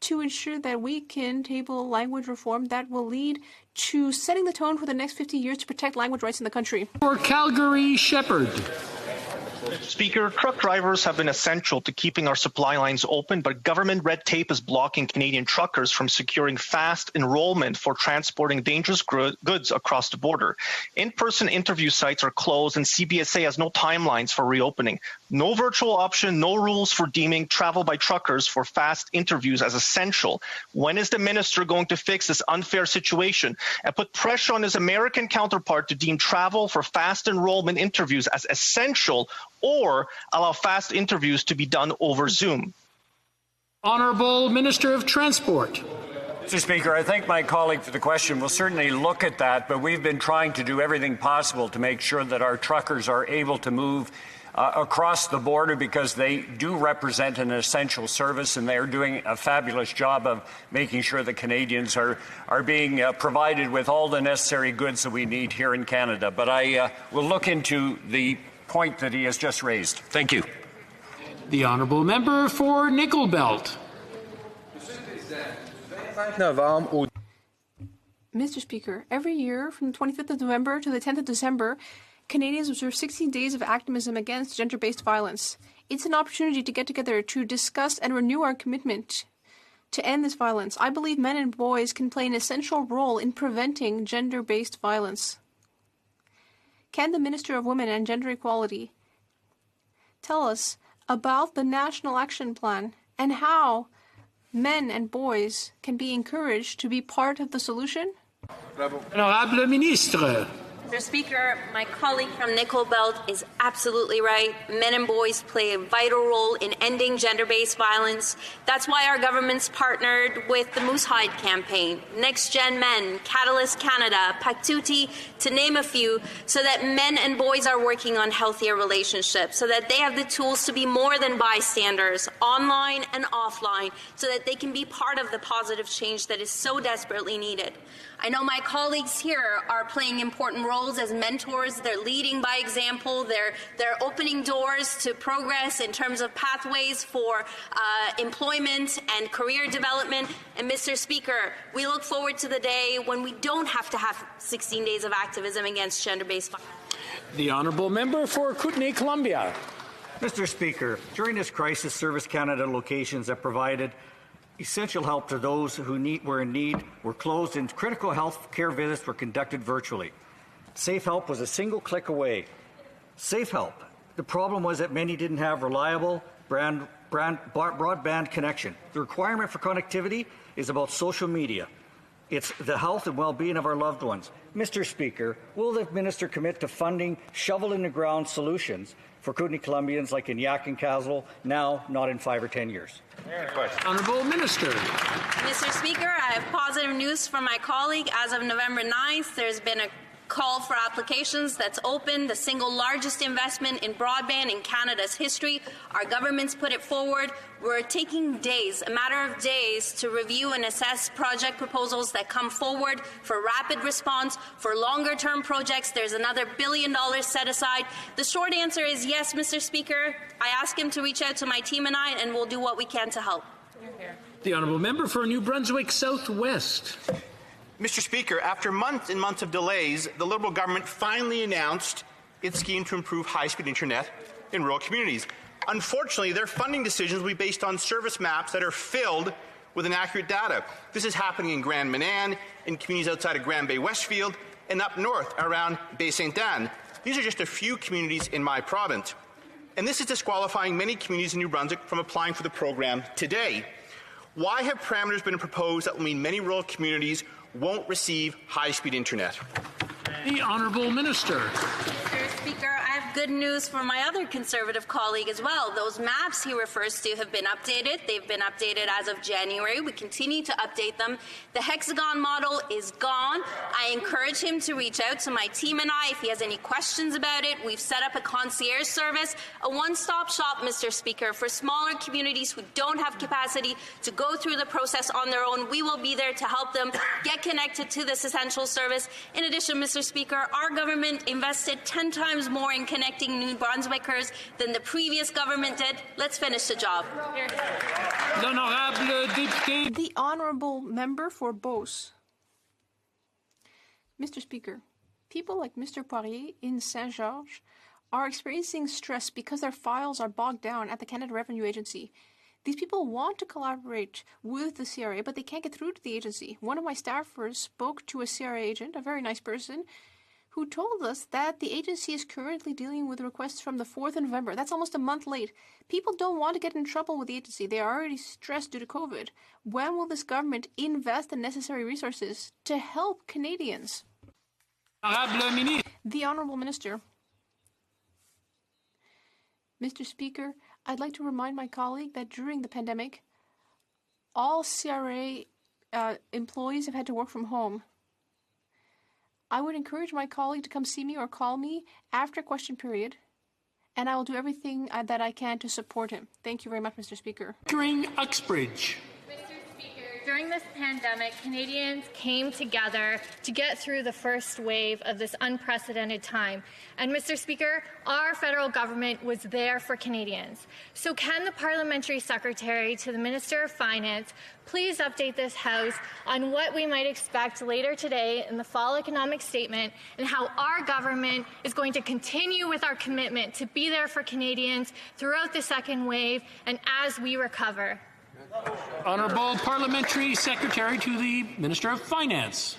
to ensure that we can table language reform that will lead to setting the tone for the next 50 years to protect language rights in the country. For Calgary, Shepherd. Mr. Speaker, truck drivers have been essential to keeping our supply lines open, but government red tape is blocking Canadian truckers from securing fast enrollment for transporting dangerous goods across the border. In-person interview sites are closed, and CBSA has no timelines for reopening. No virtual option, no rules for deeming travel by truckers for fast interviews as essential. When is the minister going to fix this unfair situation and put pressure on his American counterpart to deem travel for fast enrollment interviews as essential, or allow fast interviews to be done over Zoom? Honourable Minister of Transport. Mr. Speaker, I thank my colleague for the question. We'll certainly look at that, but we've been trying to do everything possible to make sure that our truckers are able to move across the border, because they do represent an essential service, and they are doing a fabulous job of making sure that Canadians are being provided with all the necessary goods that we need here in Canada. But I will look into the point that he has just raised. Thank you. The Honourable Member for Nickel Belt. Mr. Speaker, every year from the 25th of November to the 10th of December, Canadians observe 16 days of activism against gender-based violence. It's an opportunity to get together to discuss and renew our commitment to end this violence. I believe men and boys can play an essential role in preventing gender-based violence. Can the Minister of Women and Gender Equality tell us about the National Action Plan and how men and boys can be encouraged to be part of the solution? Honorable Ministre. Mr. Speaker, my colleague from Nickel Belt is absolutely right. Men and boys play a vital role in ending gender-based violence. That's why our government's partnered with the Moose Hide campaign, Next Gen Men, Catalyst Canada, Paktuti, to name a few, so that men and boys are working on healthier relationships, so that they have the tools to be more than bystanders, online and offline, so that they can be part of the positive change that is so desperately needed. I know my colleagues here are playing important roles as mentors. They're leading by example. They're opening doors to progress in terms of pathways for employment and career development. And Mr. Speaker, we look forward to the day when we don't have to have 16 days of activism against gender-based violence. The Honourable Member for Kootenay, Columbia. Mr. Speaker, during this crisis, Service Canada locations that provided essential help to those who were in need were closed, and critical health care visits were conducted virtually. Safe Help was a single click away. Safe Help. The problem was that many didn't have reliable broadband connection. The requirement for connectivity is about social media. It's the health and well-being of our loved ones. Mr. Speaker, will the minister commit to funding shovel-in-the-ground solutions for Kootenay Columbians like in Yak and Castle now, not in 5 or 10 years? Honourable Minister. Mr. Speaker, I have positive news from my colleague. As of November 9th, there's been a call for applications that's open, the single largest investment in broadband in Canada's history. Our government's put it forward. We're taking days, a matter of days, to review and assess project proposals that come forward for rapid response. For longer-term projects, there's another $1 billion set aside. The short answer is yes, Mr. Speaker. I ask him to reach out to my team and I, and we'll do what we can to help. The Honourable Member for New Brunswick Southwest. Mr. Speaker, after months and months of delays, the Liberal government finally announced its scheme to improve high-speed internet in rural communities. Unfortunately, their funding decisions will be based on service maps that are filled with inaccurate data. This is happening in Grand Manan, in communities outside of Grand Bay Westfield, and up north around Bay St. Anne. These are just a few communities in my province. And this is disqualifying many communities in New Brunswick from applying for the program today. Why have parameters been proposed that will mean many rural communities won't receive high-speed internet? The Honourable Minister. Mr. Speaker, I have good news for my other Conservative colleague as well. Those maps he refers to have been updated. They've been updated as of January. We continue to update them. The hexagon model is gone. I encourage him to reach out to my team and I if he has any questions about it. We've set up a concierge service, a one-stop shop, Mr. Speaker, for smaller communities who don't have capacity to go through the process on their own. We will be there to help them get connected to this essential service. In addition, Mr. Speaker, our government invested 10 times more in connecting New Brunswickers than the previous government did. Let's finish the job. The Honourable Member for Beauce. Mr. Speaker, people like Mr. Poirier in Saint-Georges are experiencing stress because their files are bogged down at the Canada Revenue Agency. These people want to collaborate with the CRA, but they can't get through to the agency. One of my staffers spoke to a CRA agent, a very nice person, who told us that the agency is currently dealing with requests from the 4th of November. That's almost a month late. People don't want to get in trouble with the agency. They are already stressed due to COVID. When will this government invest the necessary resources to help Canadians? The Honourable Minister. Mr. Speaker, I'd like to remind my colleague that during the pandemic, all CRA employees have had to work from home. I would encourage my colleague to come see me or call me after question period, and I will do everything that I can to support him. Thank you very much, Mr. Speaker. Uxbridge. During this pandemic, Canadians came together to get through the first wave of this unprecedented time. And, Mr. Speaker, our federal government was there for Canadians. So can the Parliamentary Secretary to the Minister of Finance please update this House on what we might expect later today in the fall economic statement and how our government is going to continue with our commitment to be there for Canadians throughout the second wave and as we recover? Honourable Parliamentary Secretary to the Minister of Finance.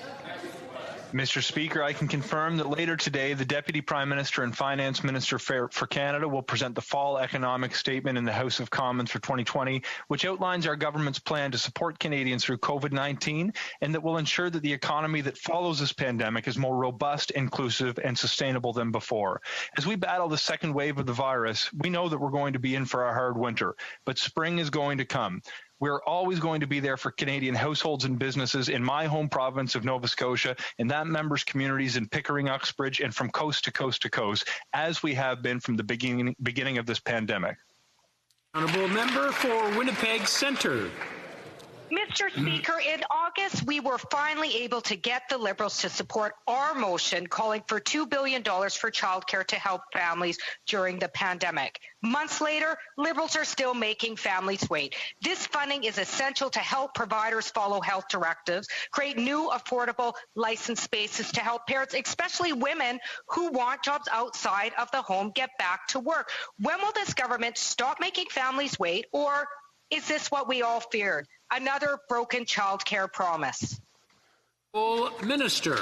Mr. Speaker, I can confirm that later today, the Deputy Prime Minister and Finance Minister for Canada will present the fall economic statement in the House of Commons for 2020, which outlines our government's plan to support Canadians through COVID-19 and that will ensure that the economy that follows this pandemic is more robust, inclusive, and sustainable than before. As we battle the second wave of the virus, we know that we're going to be in for a hard winter, but spring is going to come. We're always going to be there for Canadian households and businesses in my home province of Nova Scotia, in that members' communities in Pickering, Uxbridge, and from coast to coast to coast, as we have been from the beginning of this pandemic. Honourable Member for Winnipeg Centre. Mr. Speaker, in August, we were finally able to get the Liberals to support our motion calling for $2 billion for childcare to help families during the pandemic. Months later, Liberals are still making families wait. This funding is essential to help providers follow health directives, create new affordable licensed spaces to help parents, especially women who want jobs outside of the home, get back to work. When will this government stop making families wait, or is this what we all feared? Another broken childcare promise. Minister.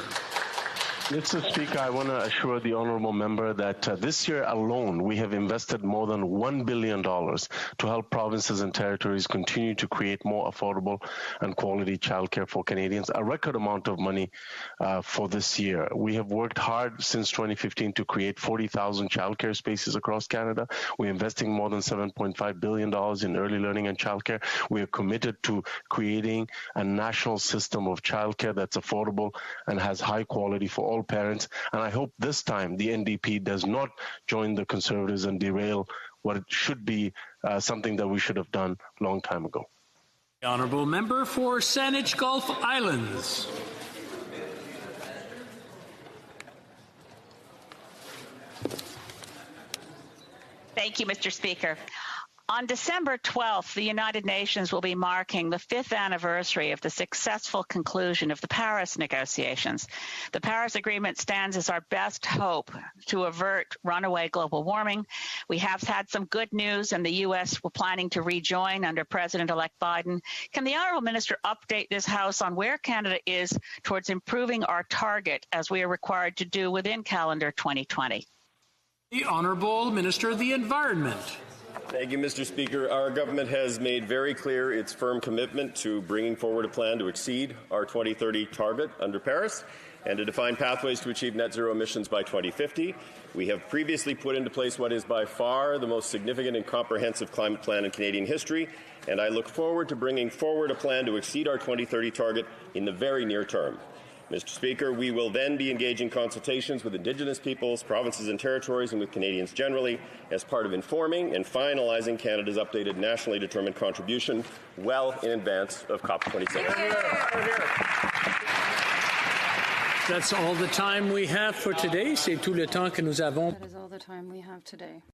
Mr. Speaker, I want to assure the honourable member that this year alone we have invested more than $1 billion to help provinces and territories continue to create more affordable and quality childcare for Canadians, a record amount of money for this year. We have worked hard since 2015 to create 40,000 childcare spaces across Canada. We're investing more than $7.5 billion in early learning and childcare. We are committed to creating a national system of childcare that's affordable and has high quality for all parents, and I hope this time the NDP does not join the Conservatives and derail what it should be something that we should have done a long time ago. The Honourable Member for Saanich Gulf Islands. Thank you, Mr. Speaker. On December 12th, the United Nations will be marking the 5th anniversary of the successful conclusion of the Paris negotiations. The Paris Agreement stands as our best hope to avert runaway global warming. We have had some good news, and the U.S. were planning to rejoin under President-elect Biden. Can the Honourable Minister update this House on where Canada is towards improving our target, as we are required to do within calendar 2020? The Honourable Minister of the Environment. Thank you, Mr. Speaker. Our government has made very clear its firm commitment to bringing forward a plan to exceed our 2030 target under Paris and to define pathways to achieve net zero emissions by 2050. We have previously put into place what is by far the most significant and comprehensive climate plan in Canadian history, and I look forward to bringing forward a plan to exceed our 2030 target in the very near term. Mr. Speaker, we will then be engaging consultations with Indigenous peoples, provinces and territories, and with Canadians generally as part of informing and finalising Canada's updated nationally determined contribution well in advance of COP26. That's all the time we have for today. C'est tout le temps que nous avons. That is all the time we have today.